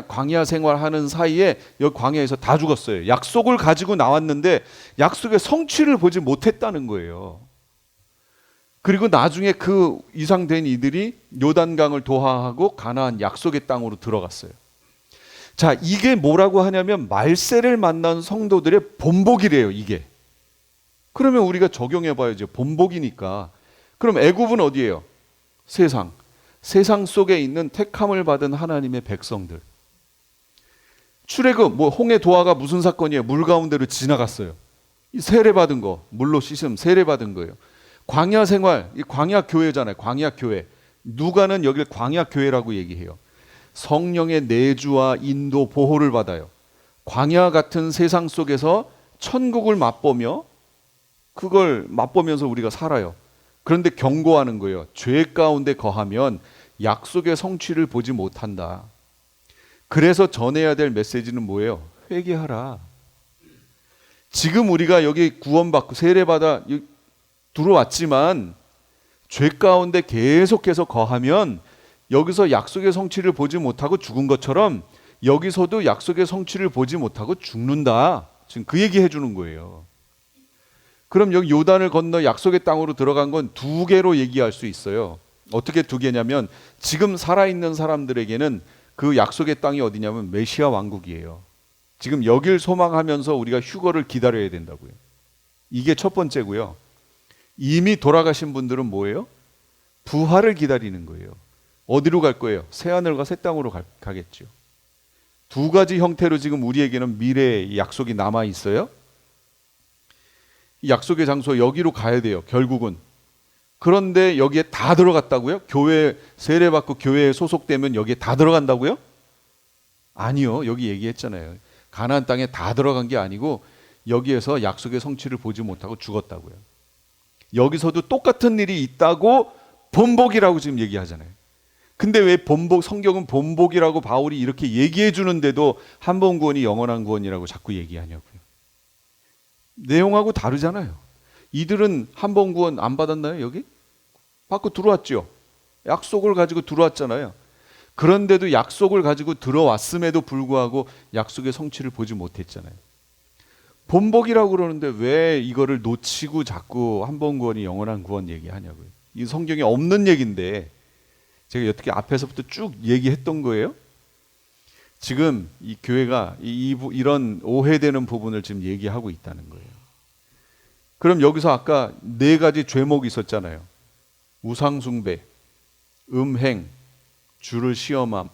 광야 생활하는 사이에 여기 광야에서 다 죽었어요. 약속을 가지고 나왔는데 약속의 성취를 보지 못했다는 거예요. 그리고 나중에 그 이상 된 이들이 요단강을 도하하고 가나안 약속의 땅으로 들어갔어요. 자, 이게 뭐라고 하냐면 말세를 만난 성도들의 본보기래요, 이게. 그러면 우리가 적용해 봐야죠. 본보기니까. 그럼 애굽은 어디예요? 세상. 세상 속에 있는 택함을 받은 하나님의 백성들. 출애굽, 홍해 도하가 무슨 사건이에요? 물 가운데로 지나갔어요. 이 세례 받은 거, 물로 씻음, 세례 받은 거예요. 광야 생활, 이 광야 교회잖아요. 광야 교회. 누가는 여기를 광야 교회라고 얘기해요. 성령의 내주와 인도 보호를 받아요. 광야 같은 세상 속에서 천국을 맛보며 그걸 맛보면서 우리가 살아요. 그런데 경고하는 거예요. 죄 가운데 거하면 약속의 성취를 보지 못한다. 그래서 전해야 될 메시지는 뭐예요? 회개하라. 지금 우리가 여기 구원받고 세례받아 들어왔지만 죄 가운데 계속해서 거하면 여기서 약속의 성취를 보지 못하고 죽은 것처럼 여기서도 약속의 성취를 보지 못하고 죽는다. 지금 그 얘기 해주는 거예요. 그럼 여기 요단을 건너 약속의 땅으로 들어간 건 두 개로 얘기할 수 있어요. 어떻게 두 개냐면 지금 살아있는 사람들에게는 그 약속의 땅이 어디냐면 메시아 왕국이에요. 지금 여길 소망하면서 우리가 휴거를 기다려야 된다고요. 이게 첫 번째고요. 이미 돌아가신 분들은 뭐예요? 부활을 기다리는 거예요. 어디로 갈 거예요? 새하늘과 새 땅으로 가겠죠. 두 가지 형태로 지금 우리에게는 미래의 약속이 남아 있어요. 이 약속의 장소 여기로 가야 돼요. 결국은. 그런데 여기에 다 들어갔다고요? 교회 세례받고 교회에 소속되면 여기에 다 들어간다고요? 아니요. 여기 얘기했잖아요. 가나안 땅에 다 들어간 게 아니고 여기에서 약속의 성취를 보지 못하고 죽었다고요. 여기서도 똑같은 일이 있다고 본복이라고 지금 얘기하잖아요. 근데 왜 성경은 본복이라고 바울이 이렇게 얘기해 주는데도 한 번 구원이 영원한 구원이라고 자꾸 얘기하냐고요. 내용하고 다르잖아요. 이들은 한 번 구원 안 받았나요? 여기? 받고 들어왔죠. 약속을 가지고 들어왔잖아요. 그런데도 약속을 가지고 들어왔음에도 불구하고 약속의 성취를 보지 못했잖아요. 본복이라고 그러는데 왜 이거를 놓치고 자꾸 한 번 구원이 영원한 구원 얘기하냐고요. 이 성경에 없는 얘기인데 제가 어떻게 앞에서부터 쭉 얘기했던 거예요. 지금 이 교회가 이런 오해되는 부분을 지금 얘기하고 있다는 거예요. 그럼 여기서 아까 네 가지 죄목이 있었잖아요. 우상숭배, 음행, 주를 시험함,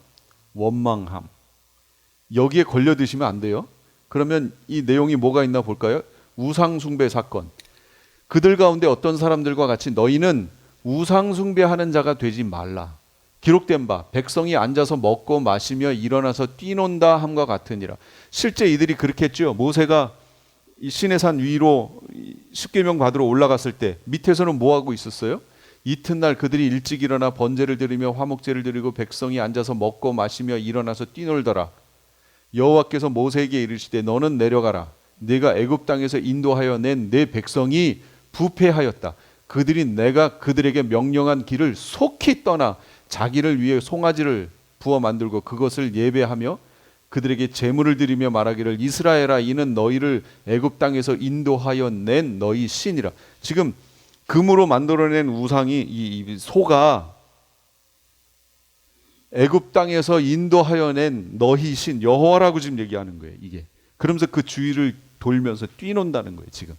원망함. 여기에 걸려드시면 안 돼요. 그러면 이 내용이 뭐가 있나 볼까요? 우상숭배 사건. 그들 가운데 어떤 사람들과 같이 너희는 우상숭배하는 자가 되지 말라. 기록된 바 백성이 앉아서 먹고 마시며 일어나서 뛰논다 함과 같으니라. 실제 이들이 그렇게 했죠. 모세가 이 시내산 위로 십계명 받으러 올라갔을 때 밑에서는 뭐 하고 있었어요? 이튿날 그들이 일찍 일어나 번제를 드리며 화목제를 드리고 백성이 앉아서 먹고 마시며 일어나서 뛰놀더라. 여호와께서 모세에게 이르시되 너는 내려가라. 네가 애굽 땅에서 인도하여 낸 내 백성이 부패하였다. 그들이 내가 그들에게 명령한 길을 속히 떠나 자기를 위해 송아지를 부어 만들고 그것을 예배하며 그들에게 제물을 드리며 말하기를 이스라엘아 이는 너희를 애굽 땅에서 인도하여 낸 너희 신이라. 지금 금으로 만들어낸 우상이 이 소가 애굽 땅에서 인도하여 낸 너희 신 여호와라고 지금 얘기하는 거예요. 이게 그러면서 그 주위를 돌면서 뛰논다는 거예요. 지금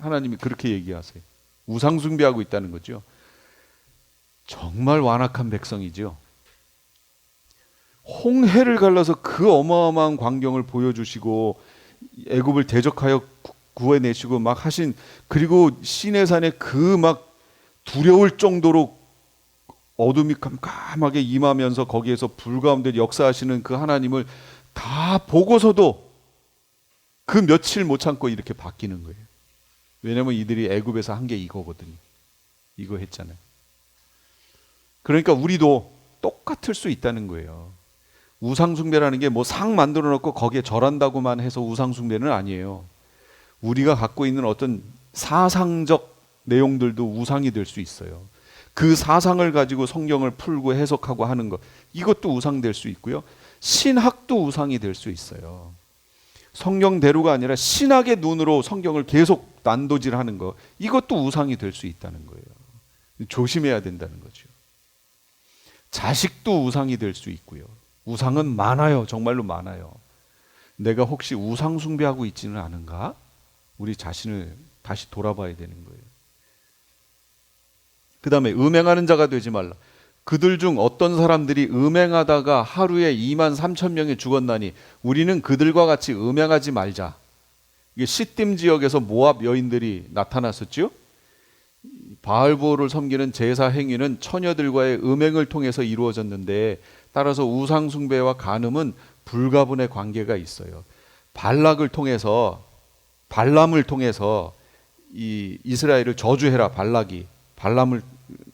하나님이 그렇게 얘기하세요. 우상 숭배하고 있다는 거죠. 정말 완악한 백성이죠. 홍해를 갈라서 그 어마어마한 광경을 보여주시고 애굽을 대적하여 구해내시고 막 하신, 그리고 시내산에 그 막 두려울 정도로 어둠이 깜깜하게 임하면서 거기에서 불 가운데 역사하시는 그 하나님을 다 보고서도 그 며칠 못 참고 이렇게 바뀌는 거예요. 왜냐하면 이들이 애굽에서 한 게 이거거든요. 이거 했잖아요. 그러니까 우리도 똑같을 수 있다는 거예요. 우상숭배라는 게 뭐 상 만들어 놓고 거기에 절한다고만 해서 우상숭배는 아니에요. 우리가 갖고 있는 어떤 사상적 내용들도 우상이 될 수 있어요. 그 사상을 가지고 성경을 풀고 해석하고 하는 것, 이것도 우상될 수 있고요. 신학도 우상이 될 수 있어요. 성경대로가 아니라 신학의 눈으로 성경을 계속 난도질하는 것, 이것도 우상이 될 수 있다는 거예요. 조심해야 된다는 거죠. 자식도 우상이 될 수 있고요. 우상은 많아요. 정말로 많아요. 내가 혹시 우상 숭배하고 있지는 않은가? 우리 자신을 다시 돌아봐야 되는 거예요. 그 다음에 음행하는 자가 되지 말라. 그들 중 어떤 사람들이 음행하다가 하루에 23,000명이 죽었나니 우리는 그들과 같이 음행하지 말자. 이게 시딤 지역에서 모압 여인들이 나타났었죠. 바알보를 섬기는 제사 행위는 처녀들과의 음행을 통해서 이루어졌는데, 따라서 우상 숭배와 간음은 불가분의 관계가 있어요. 발람을 통해서 이 이스라엘을 저주해라. 발람을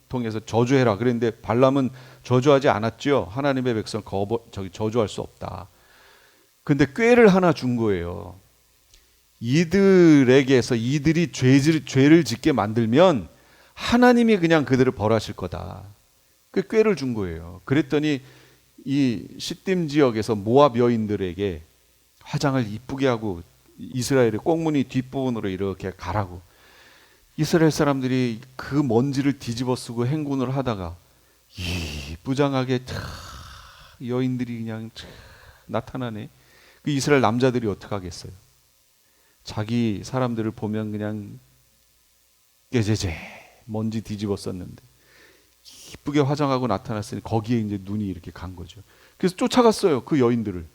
통해서 저주해라. 그런데 발람은 저주하지 않았죠. 하나님의 백성 저주할 수 없다. 근데 꾀를 하나 준 거예요. 이들에게서 이들이 죄를 짓게 만들면 하나님이 그냥 그들을 벌하실 거다. 그 꾀를 준 거예요. 그랬더니 이 시딤 지역에서 모압 여인들에게 화장을 이쁘게 하고 이스라엘의 꽁무니 뒷부분으로 이렇게 가라고, 이스라엘 사람들이 그 먼지를 뒤집어 쓰고 행군을 하다가 이쁘장하게 여인들이 그냥 나타나네. 그 이스라엘 남자들이 어떻게 하겠어요? 자기 사람들을 보면 그냥 깨제제 먼지 뒤집어 썼는데 이쁘게 화장하고 나타났으니 거기에 이제 눈이 이렇게 간 거죠. 그래서 쫓아갔어요, 그 여인들을.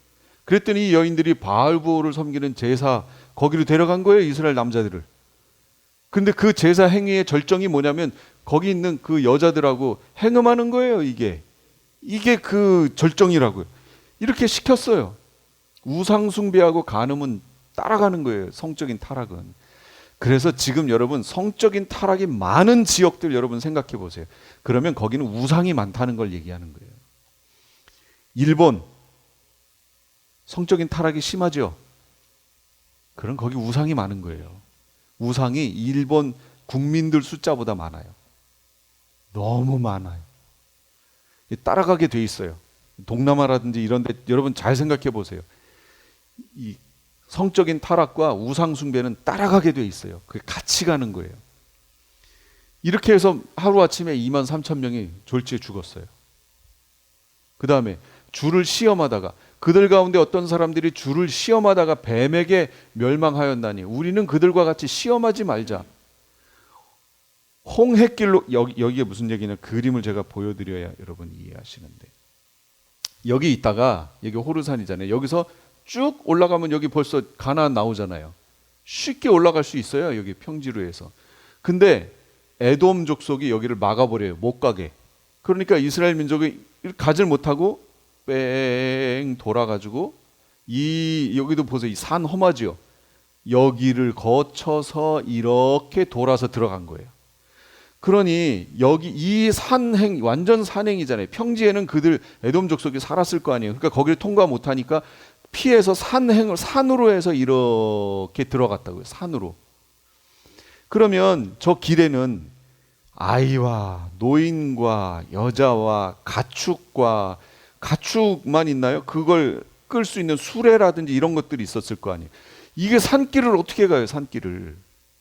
그랬더니 이 여인들이 바알보를 섬기는 제사 거기로 데려간 거예요, 이스라엘 남자들을. 근데 그 제사 행위의 절정이 뭐냐면 거기 있는 그 여자들하고 행음하는 거예요. 이게 그 절정이라고요. 이렇게 시켰어요. 우상 숭배하고 간음은 따라가는 거예요, 성적인 타락은. 그래서 지금 여러분 성적인 타락이 많은 지역들 여러분 생각해 보세요. 그러면 거기는 우상이 많다는 걸 얘기하는 거예요. 일본 성적인 타락이 심하죠. 그럼 거기 우상이 많은 거예요. 우상이 일본 국민들 숫자보다 많아요. 너무 많아요. 따라가게 돼 있어요. 동남아라든지 이런 데 여러분 잘 생각해 보세요. 이 성적인 타락과 우상 숭배는 따라가게 돼 있어요. 그게 같이 가는 거예요. 이렇게 해서 하루아침에 23,000명이 졸지에 죽었어요. 그 다음에 주를 시험하다가 그들 가운데 어떤 사람들이 주를 시험하다가 뱀에게 멸망하였나니 우리는 그들과 같이 시험하지 말자. 홍해길로 여기에 무슨 얘기냐, 그림을 제가 보여드려야 여러분 이해하시는데, 여기 있다가 여기 호르산이잖아요. 여기서 쭉 올라가면 여기 벌써 가나안 나오잖아요. 쉽게 올라갈 수 있어요. 여기 평지로에서. 근데 에돔 족속이 여기를 막아버려요. 못 가게. 그러니까 이스라엘 민족이 가질 못하고 뺑 돌아가지고 여기도 보세요. 이 산 험하지요. 여기를 거쳐서 이렇게 돌아서 들어간 거예요. 그러니 여기 이 산행, 완전 산행이잖아요. 평지에는 그들 에돔 족속이 살았을 거 아니에요. 그러니까 거기를 통과 못하니까 피해서 산으로 해서 이렇게 들어갔다고요. 산으로. 그러면 저 길에는 아이와 노인과 여자와 가축만 있나요? 그걸 끌 수 있는 수레라든지 이런 것들이 있었을 거 아니에요. 이게 산길을 어떻게 가요? 산길을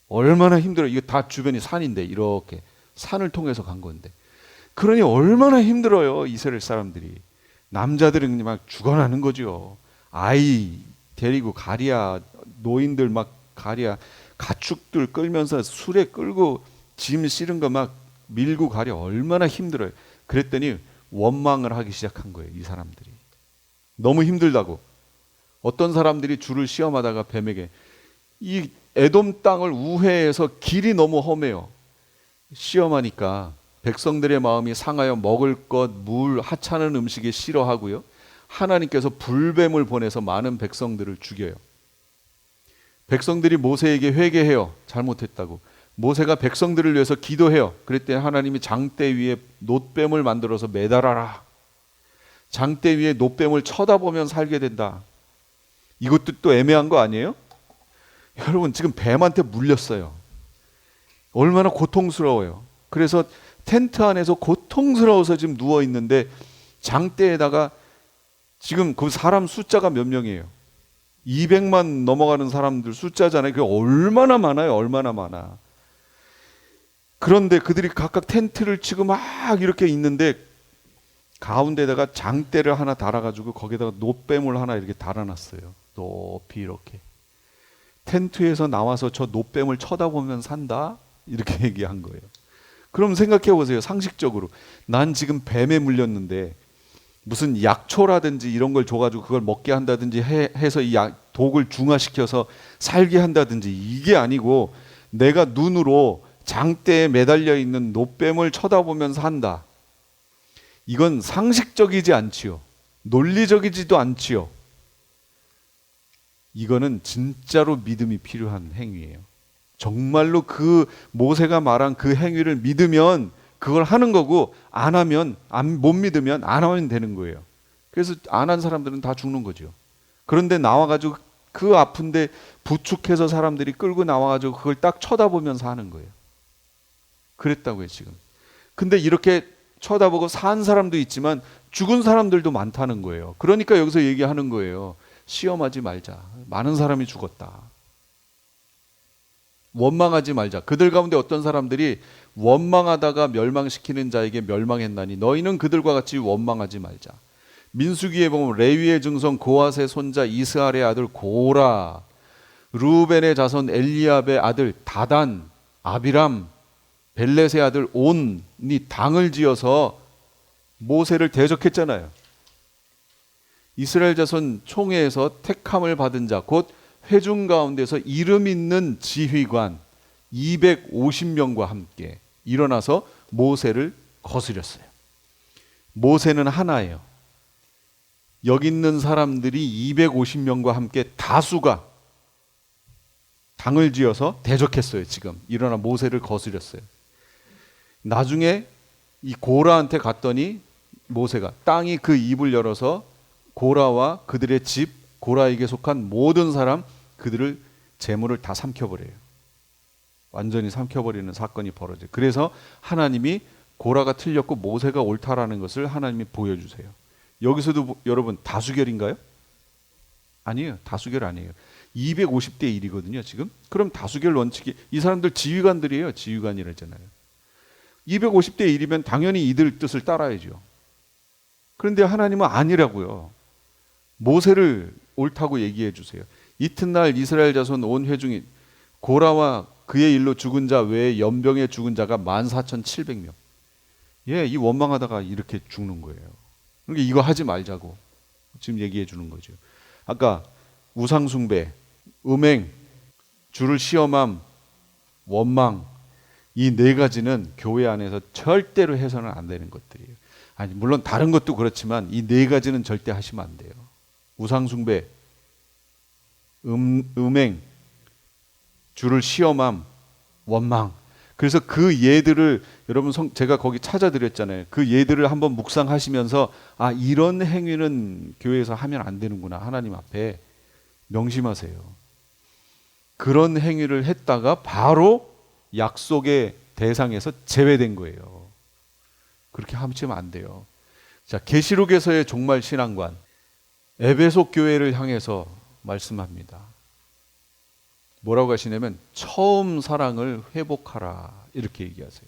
얼마나 힘들어요. 이게 다 주변이 산인데 이렇게 산을 통해서 간 건데, 그러니 얼마나 힘들어요. 이스라엘 사람들이. 남자들은 그냥 막 죽어나는 거죠. 아이 데리고 가랴, 노인들 막 가랴, 가축들 끌면서 수레 끌고 짐 실은 거 막 밀고 가랴. 얼마나 힘들어요. 그랬더니 원망을 하기 시작한 거예요. 이 사람들이 너무 힘들다고. 어떤 사람들이 주를 시험하다가 뱀에게, 이 에돔 땅을 우회해서 길이 너무 험해요. 시험하니까 백성들의 마음이 상하여 먹을 것, 물, 하찮은 음식에 싫어하고요. 하나님께서 불뱀을 보내서 많은 백성들을 죽여요. 백성들이 모세에게 회개해요. 잘못했다고. 모세가 백성들을 위해서 기도해요. 그랬더니 하나님이 장대 위에 놋뱀을 만들어서 매달아라. 장대 위에 놋뱀을 쳐다보면 살게 된다. 이것도 또 애매한 거 아니에요? 여러분, 지금 뱀한테 물렸어요. 얼마나 고통스러워요. 그래서 텐트 안에서 고통스러워서 지금 누워 있는데, 장대에다가 지금 그 사람 숫자가 몇 명이에요? 200만 넘어가는 사람들 숫자잖아요. 그게 얼마나 많아요. 얼마나 많아. 그런데 그들이 각각 텐트를 치고 막 이렇게 있는데, 가운데다가 장대를 하나 달아가지고 거기다가 놋뱀을 하나 이렇게 달아놨어요. 높이 이렇게. 텐트에서 나와서 저 놋뱀을 쳐다보면 산다? 이렇게 얘기한 거예요. 그럼 생각해 보세요. 상식적으로. 난 지금 뱀에 물렸는데 무슨 약초라든지 이런 걸 줘가지고 그걸 먹게 한다든지 해서 이 독을 중화시켜서 살게 한다든지, 이게 아니고 내가 눈으로 장대에 매달려 있는 놋뱀을 쳐다보면서 한다. 이건 상식적이지 않지요. 논리적이지도 않지요. 이거는 진짜로 믿음이 필요한 행위예요. 정말로 그 모세가 말한 그 행위를 믿으면 그걸 하는 거고, 안 하면, 못 믿으면 안 하면 되는 거예요. 그래서 안 한 사람들은 다 죽는 거죠. 그런데 나와가지고 그 아픈데 부축해서 사람들이 끌고 나와가지고 그걸 딱 쳐다보면서 하는 거예요. 그랬다고요, 지금. 근데 이렇게 쳐다보고 산 사람도 있지만 죽은 사람들도 많다는 거예요. 그러니까 여기서 얘기하는 거예요. 시험하지 말자. 많은 사람이 죽었다. 원망하지 말자. 그들 가운데 어떤 사람들이 원망하다가 멸망시키는 자에게 멸망했나니 너희는 그들과 같이 원망하지 말자. 민수기에 보면 레위의 증손 고핫의 손자 이스할의 아들 고라, 루벤의 자손 엘리압의 아들 다단, 아비람, 벨렛의 아들 온이 당을 지어서 모세를 대적했잖아요. 이스라엘 자손 총회에서 택함을 받은 자, 곧 회중 가운데서 이름 있는 지휘관 250명과 함께 일어나서 모세를 거스렸어요. 모세는 하나예요. 여기 있는 사람들이 250명과 함께 다수가 당을 지어서 대적했어요. 지금 일어나 모세를 거스렸어요. 나중에 이 고라한테 갔더니 모세가 땅이 그 입을 열어서 고라와 그들의 집, 고라에게 속한 모든 사람, 그들을 재물을 다 삼켜버려요. 완전히 삼켜버리는 사건이 벌어져요. 그래서 하나님이 고라가 틀렸고 모세가 옳다라는 것을 하나님이 보여주세요. 여기서도 여러분 다수결인가요? 아니에요. 다수결 아니에요. 250대 1이거든요 지금. 그럼 다수결 원칙이, 이 사람들 지휘관들이에요. 지휘관이라잖아요. 250대 1이면 당연히 이들 뜻을 따라야죠. 그런데 하나님은 아니라고요. 모세를 옳다고 얘기해 주세요. 이튿날 이스라엘 자손 온 회중이 고라와 그의 일로 죽은 자 외에 연병에 죽은 자가 14,700명. 예, 이 원망하다가 이렇게 죽는 거예요. 그러니까 이거 하지 말자고 지금 얘기해 주는 거죠. 아까 우상숭배, 음행, 주를 시험함, 원망, 이 네 가지는 교회 안에서 절대로 해서는 안 되는 것들이에요. 아니, 물론 다른 것도 그렇지만 이 네 가지는 절대 하시면 안 돼요. 우상숭배, 음행, 주를 시험함, 원망. 그래서 그 예들을 여러분 제가 거기 찾아드렸잖아요. 그 예들을 한번 묵상하시면서 아, 이런 행위는 교회에서 하면 안 되는구나. 하나님 앞에 명심하세요. 그런 행위를 했다가 바로 약속의 대상에서 제외된 거예요. 그렇게 하면 안 돼요. 자, 계시록에서의 종말 신앙관, 에베소 교회를 향해서 말씀합니다. 뭐라고 하시냐면 처음 사랑을 회복하라 이렇게 얘기하세요.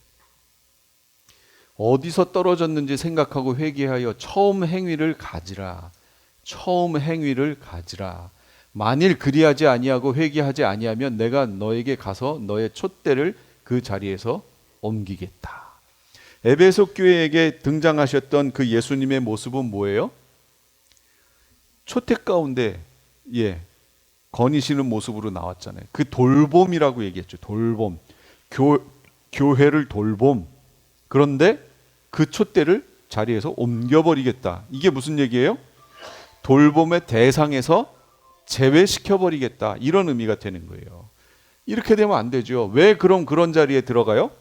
어디서 떨어졌는지 생각하고 회개하여 처음 행위를 가지라. 처음 행위를 가지라. 만일 그리하지 아니하고 회개하지 아니하면 내가 너에게 가서 너의 촛대를 그 자리에서 옮기겠다. 에베소 교회에게 등장하셨던 그 예수님의 모습은 뭐예요? 촛대 가운데 거니시는 모습으로 나왔잖아요. 그 돌봄이라고 얘기했죠. 돌봄. 교회를 돌봄. 그런데 그 촛대를 자리에서 옮겨버리겠다. 이게 무슨 얘기예요? 돌봄의 대상에서 제외시켜버리겠다. 이런 의미가 되는 거예요. 이렇게 되면 안 되죠. 왜 그럼 그런 자리에 들어가요?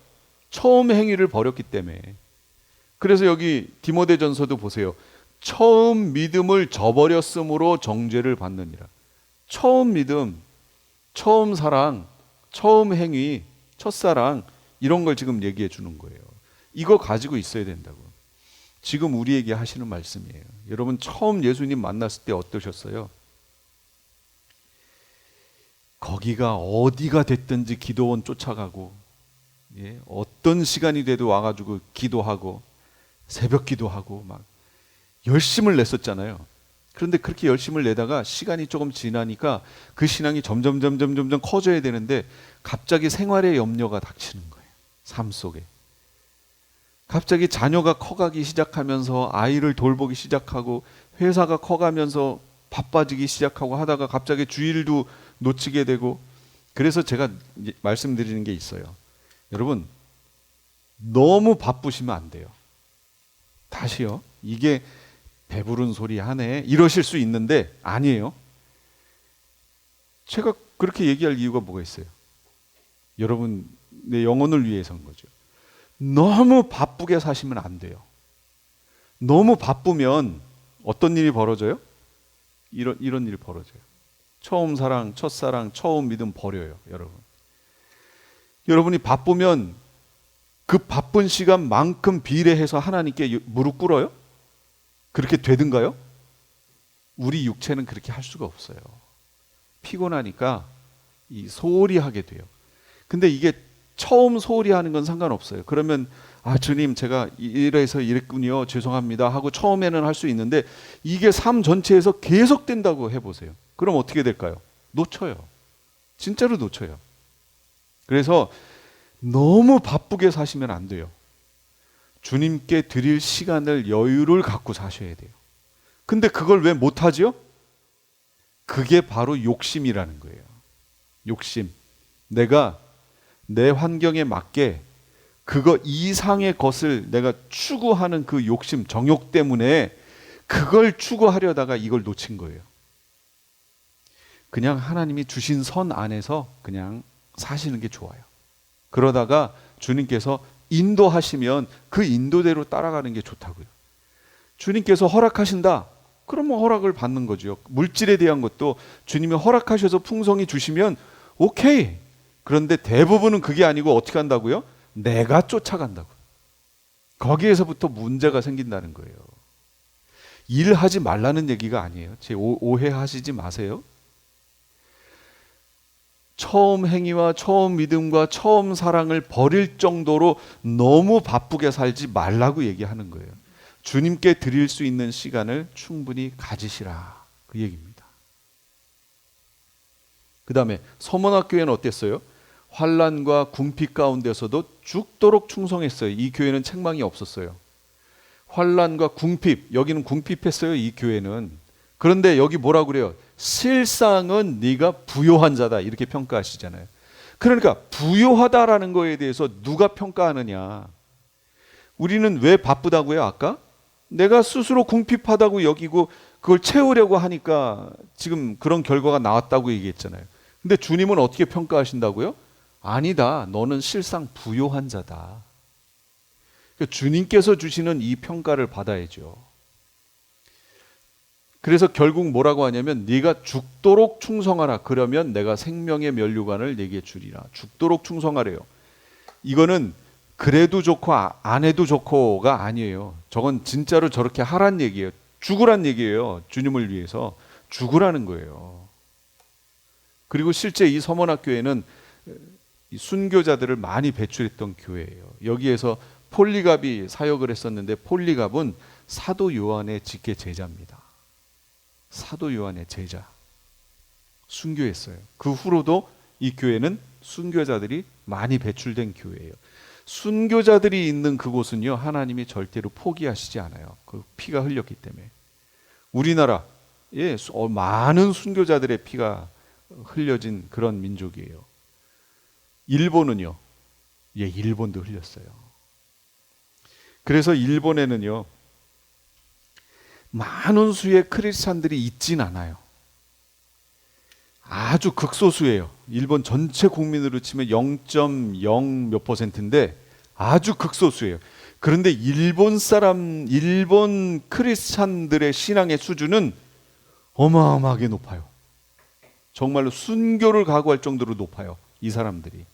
처음 행위를 버렸기 때문에. 그래서 여기 디모데전서도 보세요. 처음 믿음을 저버렸으므로 정죄를 받느니라. 처음 믿음, 처음 사랑, 처음 행위, 첫사랑 이런 걸 지금 얘기해 주는 거예요. 이거 가지고 있어야 된다고. 지금 우리에게 하시는 말씀이에요. 여러분 처음 예수님 만났을 때 어떠셨어요? 거기가 어디가 됐든지 기도원 쫓아가고 어떤 시간이 돼도 와가지고 기도하고 새벽 기도하고 막 열심을 냈었잖아요. 그런데 그렇게 열심을 내다가 시간이 조금 지나니까 그 신앙이 점점 커져야 되는데 갑자기 생활의 염려가 닥치는 거예요. 삶 속에. 갑자기 자녀가 커가기 시작하면서 아이를 돌보기 시작하고 회사가 커가면서 바빠지기 시작하고 하다가 갑자기 주일도 놓치게 되고 그래서 제가 말씀드리는 게 있어요. 여러분 너무 바쁘시면 안 돼요. 다시요. 이게 배부른 소리 하네 이러실 수 있는데 아니에요. 제가 그렇게 얘기할 이유가 뭐가 있어요? 여러분 내 영혼을 위해서인 거죠. 너무 바쁘게 사시면 안 돼요. 너무 바쁘면 어떤 일이 벌어져요? 이런 일이 벌어져요. 처음 사랑, 첫사랑, 처음 믿음 버려요. 여러분이 바쁘면 그 바쁜 시간만큼 비례해서 하나님께 무릎 꿇어요? 그렇게 되든가요? 우리 육체는 그렇게 할 수가 없어요. 피곤하니까 소홀히 하게 돼요. 근데 이게 처음 소홀히 하는 건 상관없어요. 그러면 주님 제가 이래서 이랬군요. 죄송합니다 하고 처음에는 할 수 있는데 이게 삶 전체에서 계속 된다고 해보세요. 그럼 어떻게 될까요? 놓쳐요. 진짜로 놓쳐요. 그래서 너무 바쁘게 사시면 안 돼요. 주님께 드릴 시간을 여유를 갖고 사셔야 돼요. 근데 그걸 왜 못하죠? 그게 바로 욕심이라는 거예요. 욕심. 내가 내 환경에 맞게 그거 이상의 것을 내가 추구하는 그 욕심, 정욕 때문에 그걸 추구하려다가 이걸 놓친 거예요. 그냥 하나님이 주신 선 안에서 그냥 사시는 게 좋아요. 그러다가 주님께서 인도하시면 그 인도대로 따라가는 게 좋다고요. 주님께서 허락하신다. 그러면 허락을 받는 거죠. 물질에 대한 것도 주님이 허락하셔서 풍성히 주시면 오케이. 그런데 대부분은 그게 아니고 어떻게 한다고요? 내가 쫓아간다고요. 거기에서부터 문제가 생긴다는 거예요. 일하지 말라는 얘기가 아니에요. 제 오해하시지 마세요. 처음 행위와 처음 믿음과 처음 사랑을 버릴 정도로 너무 바쁘게 살지 말라고 얘기하는 거예요. 주님께 드릴 수 있는 시간을 충분히 가지시라. 그 얘기입니다. 그 다음에 서문학교회는 어땠어요? 환난과 궁핍 가운데서도 죽도록 충성했어요. 이 교회는 책망이 없었어요. 환난과 궁핍, 여기는 궁핍했어요. 이 교회는. 그런데 여기 뭐라고 그래요? 실상은 네가 부요한 자다, 이렇게 평가하시잖아요. 그러니까 부요하다라는 거에 대해서 누가 평가하느냐? 우리는 왜 바쁘다고요? 아까 내가 스스로 궁핍하다고 여기고 그걸 채우려고 하니까 지금 그런 결과가 나왔다고 얘기했잖아요. 근데 주님은 어떻게 평가하신다고요? 아니다, 너는 실상 부요한 자다. 그러니까 주님께서 주시는 이 평가를 받아야죠. 그래서 결국 뭐라고 하냐면 네가 죽도록 충성하라. 그러면 내가 생명의 면류관을 네게 주리라. 죽도록 충성하래요. 이거는 그래도 좋고 안 해도 좋고가 아니에요. 저건 진짜로 저렇게 하란 얘기예요. 죽으란 얘기예요. 주님을 위해서 죽으라는 거예요. 그리고 실제 이 서문학교회는 순교자들을 많이 배출했던 교회예요. 여기에서 폴리갑이 사역을 했었는데 폴리갑은 사도 요한의 직계 제자입니다. 사도 요한의 제자. 순교했어요. 그 후로도 이 교회는 순교자들이 많이 배출된 교회예요. 순교자들이 있는 그곳은요, 하나님이 절대로 포기하시지 않아요. 그 피가 흘렸기 때문에. 우리나라에 많은 순교자들의 피가 흘려진 그런 민족이에요. 일본은요, 일본도 흘렸어요. 그래서 일본에는요, 많은 수의 크리스찬들이 있진 않아요. 아주 극소수예요. 일본 전체 국민으로 치면 0.0 몇 %인데 아주 극소수예요. 그런데 일본 크리스찬들의 신앙의 수준은 어마어마하게 높아요. 정말로 순교를 각오할 정도로 높아요. 이 사람들이.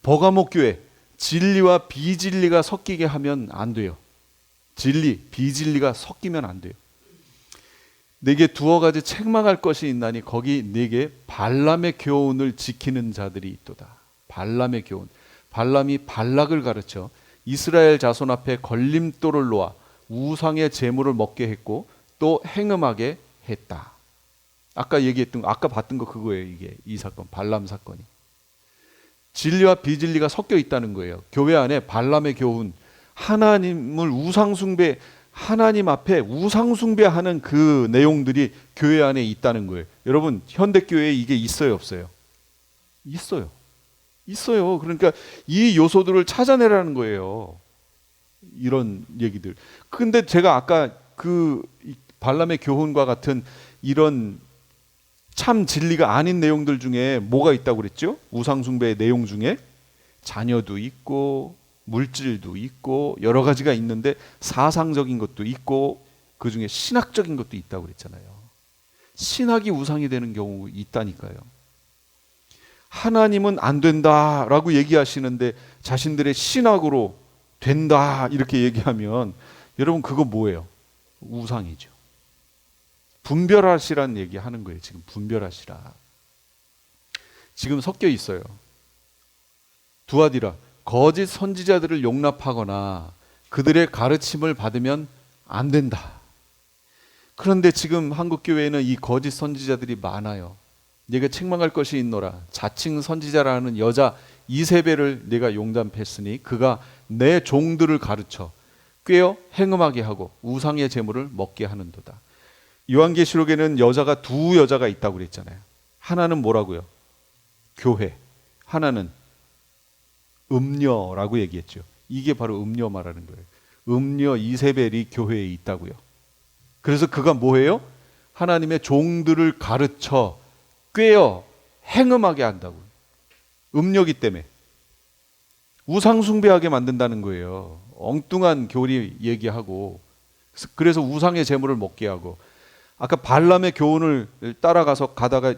버가모 교회, 진리와 비진리가 섞이게 하면 안 돼요. 진리, 비진리가 섞이면 안 돼요. 네게 두어 가지 책망할 것이 있나니 거기 네게 발람의 교훈을 지키는 자들이 있도다. 발람의 교훈. 발람이 발락을 가르쳐 이스라엘 자손 앞에 걸림돌을 놓아 우상의 제물을 먹게 했고 또 행음하게 했다. 아까 봤던 거 그거예요. 이게 이 사건, 발람 사건이. 진리와 비진리가 섞여 있다는 거예요. 교회 안에 발람의 교훈, 하나님을 하나님 앞에 우상숭배하는 그 내용들이 교회 안에 있다는 거예요. 여러분, 현대교회에 이게 있어요, 없어요? 있어요. 있어요. 그러니까 이 요소들을 찾아내라는 거예요. 이런 얘기들. 근데 제가 아까 그 발람의 교훈과 같은 이런 참 진리가 아닌 내용들 중에 뭐가 있다고 그랬죠? 우상숭배의 내용 중에 자녀도 있고 물질도 있고 여러 가지가 있는데 사상적인 것도 있고 그 중에 신학적인 것도 있다고 그랬잖아요. 신학이 우상이 되는 경우 있다니까요. 하나님은 안 된다라고 얘기하시는데 자신들의 신학으로 된다 이렇게 얘기하면 여러분 그거 뭐예요? 우상이죠. 분별하시라는 얘기 하는 거예요. 지금 분별하시라. 지금 섞여 있어요. 두아디라, 거짓 선지자들을 용납하거나 그들의 가르침을 받으면 안 된다. 그런데 지금 한국교회에는 이 거짓 선지자들이 많아요. 네가 책망할 것이 있노라. 자칭 선지자라는 여자 이세벨을 네가 용납했으니 그가 내 종들을 가르쳐 꾀어 행음하게 하고 우상의 제물을 먹게 하는도다. 요한계시록에는 두 여자가 있다고 그랬잖아요. 하나는 뭐라고요? 교회. 하나는 음녀라고 얘기했죠. 이게 바로 음녀 말하는 거예요. 음녀 이세벨이 교회에 있다고요. 그래서 그가 뭐예요? 하나님의 종들을 가르쳐 꾀어 행음하게 한다고요. 음녀기 때문에 우상숭배하게 만든다는 거예요. 엉뚱한 교리 얘기하고 그래서 우상의 제물을 먹게 하고 아까 발람의 교훈을 따라가서 가다가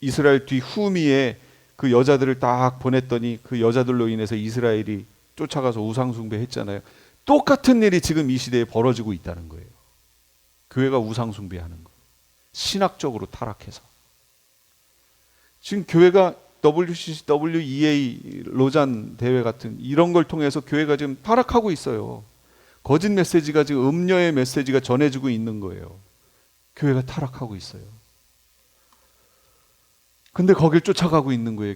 이스라엘 뒤 후미에 그 여자들을 딱 보냈더니 그 여자들로 인해서 이스라엘이 쫓아가서 우상숭배 했잖아요. 똑같은 일이 지금 이 시대에 벌어지고 있다는 거예요. 교회가 우상숭배하는 거. 신학적으로 타락해서. 지금 교회가 WCC, WEA, 로잔 대회 같은 이런 걸 통해서 교회가 지금 타락하고 있어요. 거짓 메시지가 지금 음녀의 메시지가 전해지고 있는 거예요. 교회가 타락하고 있어요. 근데 거길 쫓아가고 있는 거예요.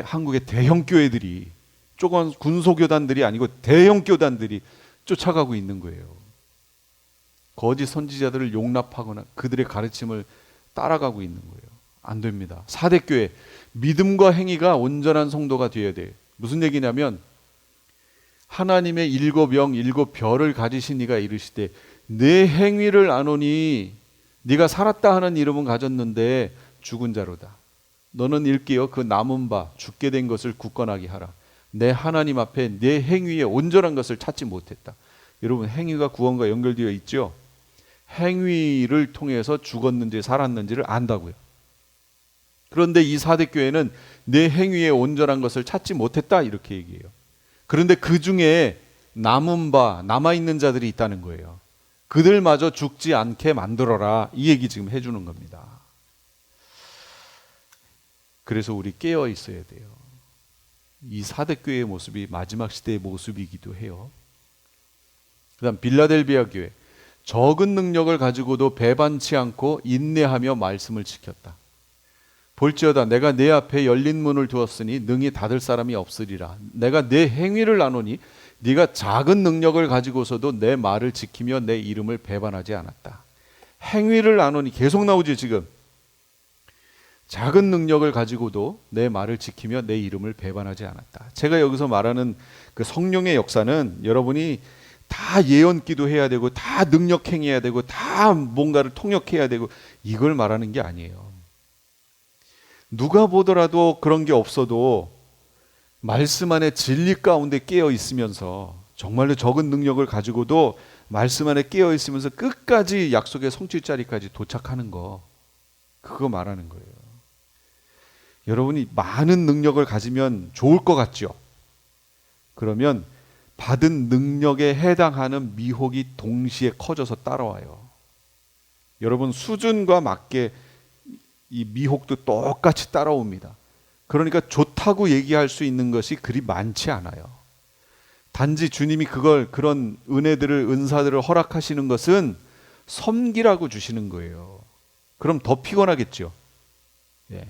한국의 대형 교회들이, 조금 군소교단들이 아니고 대형 교단들이 쫓아가고 있는 거예요. 거짓 선지자들을 용납하거나 그들의 가르침을 따라가고 있는 거예요. 안 됩니다. 사대교회, 믿음과 행위가 온전한 성도가 되어야 돼요. 무슨 얘기냐면, 하나님의 일곱 영, 일곱 별을 가지신 이가 이르시되 내 행위를 아노니 네가 살았다 하는 이름은 가졌는데 죽은 자로다. 너는 일깨어 그 남은 바 죽게 된 것을 굳건하게 하라. 내 하나님 앞에 내 행위의 온전한 것을 찾지 못했다. 여러분, 행위가 구원과 연결되어 있죠. 행위를 통해서 죽었는지 살았는지를 안다고요. 그런데 이 사대교회는 내 행위의 온전한 것을 찾지 못했다 이렇게 얘기해요. 그런데 그 중에 남아있는 자들이 있다는 거예요. 그들마저 죽지 않게 만들어라, 이 얘기 지금 해주는 겁니다. 그래서 우리 깨어 있어야 돼요. 이 사대교회의 모습이 마지막 시대의 모습이기도 해요. 그 다음 빌라델비아 교회, 적은 능력을 가지고도 배반치 않고 인내하며 말씀을 지켰다. 볼지어다 내가 내 앞에 열린 문을 두었으니 능히 닫을 사람이 없으리라. 내가 내 행위를 아노니 네가 작은 능력을 가지고서도 내 말을 지키며 내 이름을 배반하지 않았다. 행위를 아노니 계속 나오지 지금. 작은 능력을 가지고도 내 말을 지키며 내 이름을 배반하지 않았다. 제가 여기서 말하는 그 성령의 역사는 여러분이 다 예언기도 해야 되고 다 능력행해야 되고 다 뭔가를 통역해야 되고 이걸 말하는 게 아니에요. 누가 보더라도 그런 게 없어도 말씀 안에 진리 가운데 깨어 있으면서 정말로 적은 능력을 가지고도 말씀 안에 깨어 있으면서 끝까지 약속의 성취 자리까지 도착하는 거, 그거 말하는 거예요. 여러분이 많은 능력을 가지면 좋을 것 같죠? 그러면 받은 능력에 해당하는 미혹이 동시에 커져서 따라와요. 여러분 수준과 맞게 이 미혹도 똑같이 따라옵니다. 그러니까 좋다고 얘기할 수 있는 것이 그리 많지 않아요. 단지 주님이 그런 은혜들을, 은사들을 허락하시는 것은 섬기라고 주시는 거예요. 그럼 더 피곤하겠죠. 예.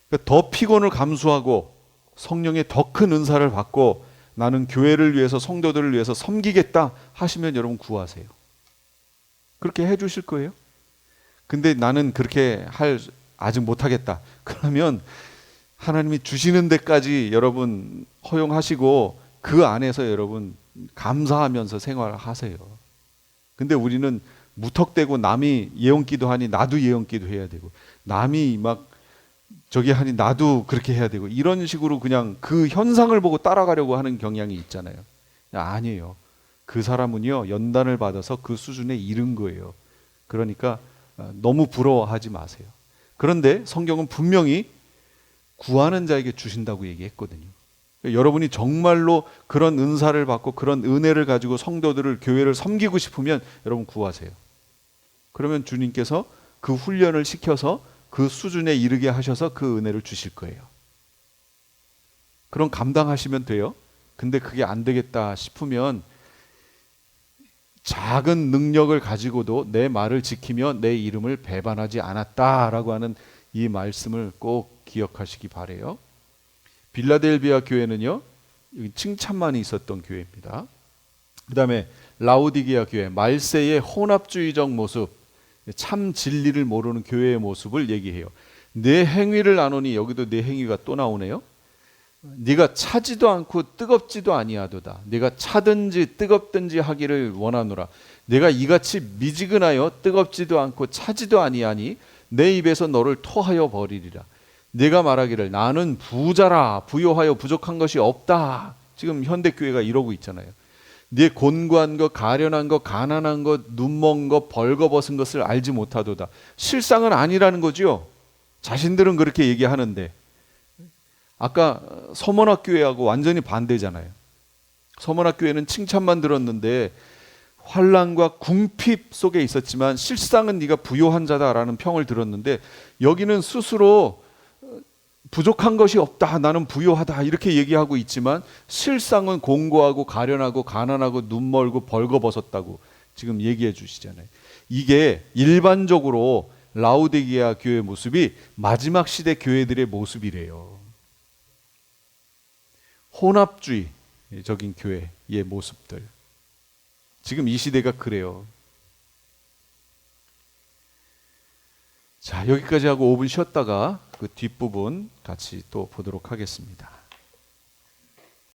그러니까 더 피곤을 감수하고 성령의 더 큰 은사를 받고 나는 교회를 위해서, 성도들을 위해서 섬기겠다 하시면 여러분 구하세요. 그렇게 해 주실 거예요. 근데 나는 그렇게 아직 못하겠다. 그러면 하나님이 주시는 데까지 여러분 허용하시고 그 안에서 여러분 감사하면서 생활하세요. 근데 우리는 무턱대고 남이 예언기도 하니 나도 예언기도 해야 되고, 남이 막 저기 하니 나도 그렇게 해야 되고, 이런 식으로 그냥 그 현상을 보고 따라가려고 하는 경향이 있잖아요. 아니에요. 그 사람은요 연단을 받아서 그 수준에 이른 거예요. 그러니까 너무 부러워하지 마세요. 그런데 성경은 분명히 구하는 자에게 주신다고 얘기했거든요. 여러분이 정말로 그런 은사를 받고 그런 은혜를 가지고 성도들을, 교회를 섬기고 싶으면 여러분 구하세요. 그러면 주님께서 그 훈련을 시켜서 그 수준에 이르게 하셔서 그 은혜를 주실 거예요. 그럼 감당하시면 돼요. 근데 그게 안 되겠다 싶으면 작은 능력을 가지고도 내 말을 지키며 내 이름을 배반하지 않았다라고 하는 이 말씀을 꼭 기억하시기 바라요. 빌라델비아 교회는요, 칭찬만 있었던 교회입니다. 그 다음에 라오디게아 교회, 말세의 혼합주의적 모습, 참 진리를 모르는 교회의 모습을 얘기해요. 내 행위를 아노니, 여기도 내 행위가 또 나오네요. 네가 차지도 않고 뜨겁지도 아니하도다. 네가 차든지 뜨겁든지 하기를 원하노라. 내가 이같이 미지근하여 뜨겁지도 않고 차지도 아니하니 내 입에서 너를 토하여 버리리라. 네가 말하기를 나는 부자라, 부요하여 부족한 것이 없다. 지금 현대교회가 이러고 있잖아요. 네 곤고한 것, 가련한 것, 가난한 것, 눈먼 것, 벌거벗은 것을 알지 못하도다. 실상은 아니라는 거죠. 자신들은 그렇게 얘기하는데, 아까 서문학교회하고 완전히 반대잖아요. 서문학교회는 칭찬만 들었는데 환난과 궁핍 속에 있었지만 실상은 네가 부요한 자다라는 평을 들었는데, 여기는 스스로 부족한 것이 없다, 나는 부요하다 이렇게 얘기하고 있지만 실상은 공고하고 가련하고 가난하고 눈멀고 벌거벗었다고 지금 얘기해 주시잖아요. 이게 일반적으로 라오디게아 교회 모습이 마지막 시대 교회들의 모습이래요. 혼합주의적인 교회의 모습들. 지금 이 시대가 그래요. 자, 여기까지 하고 5분 쉬었다가 그 뒷부분 같이 또 보도록 하겠습니다.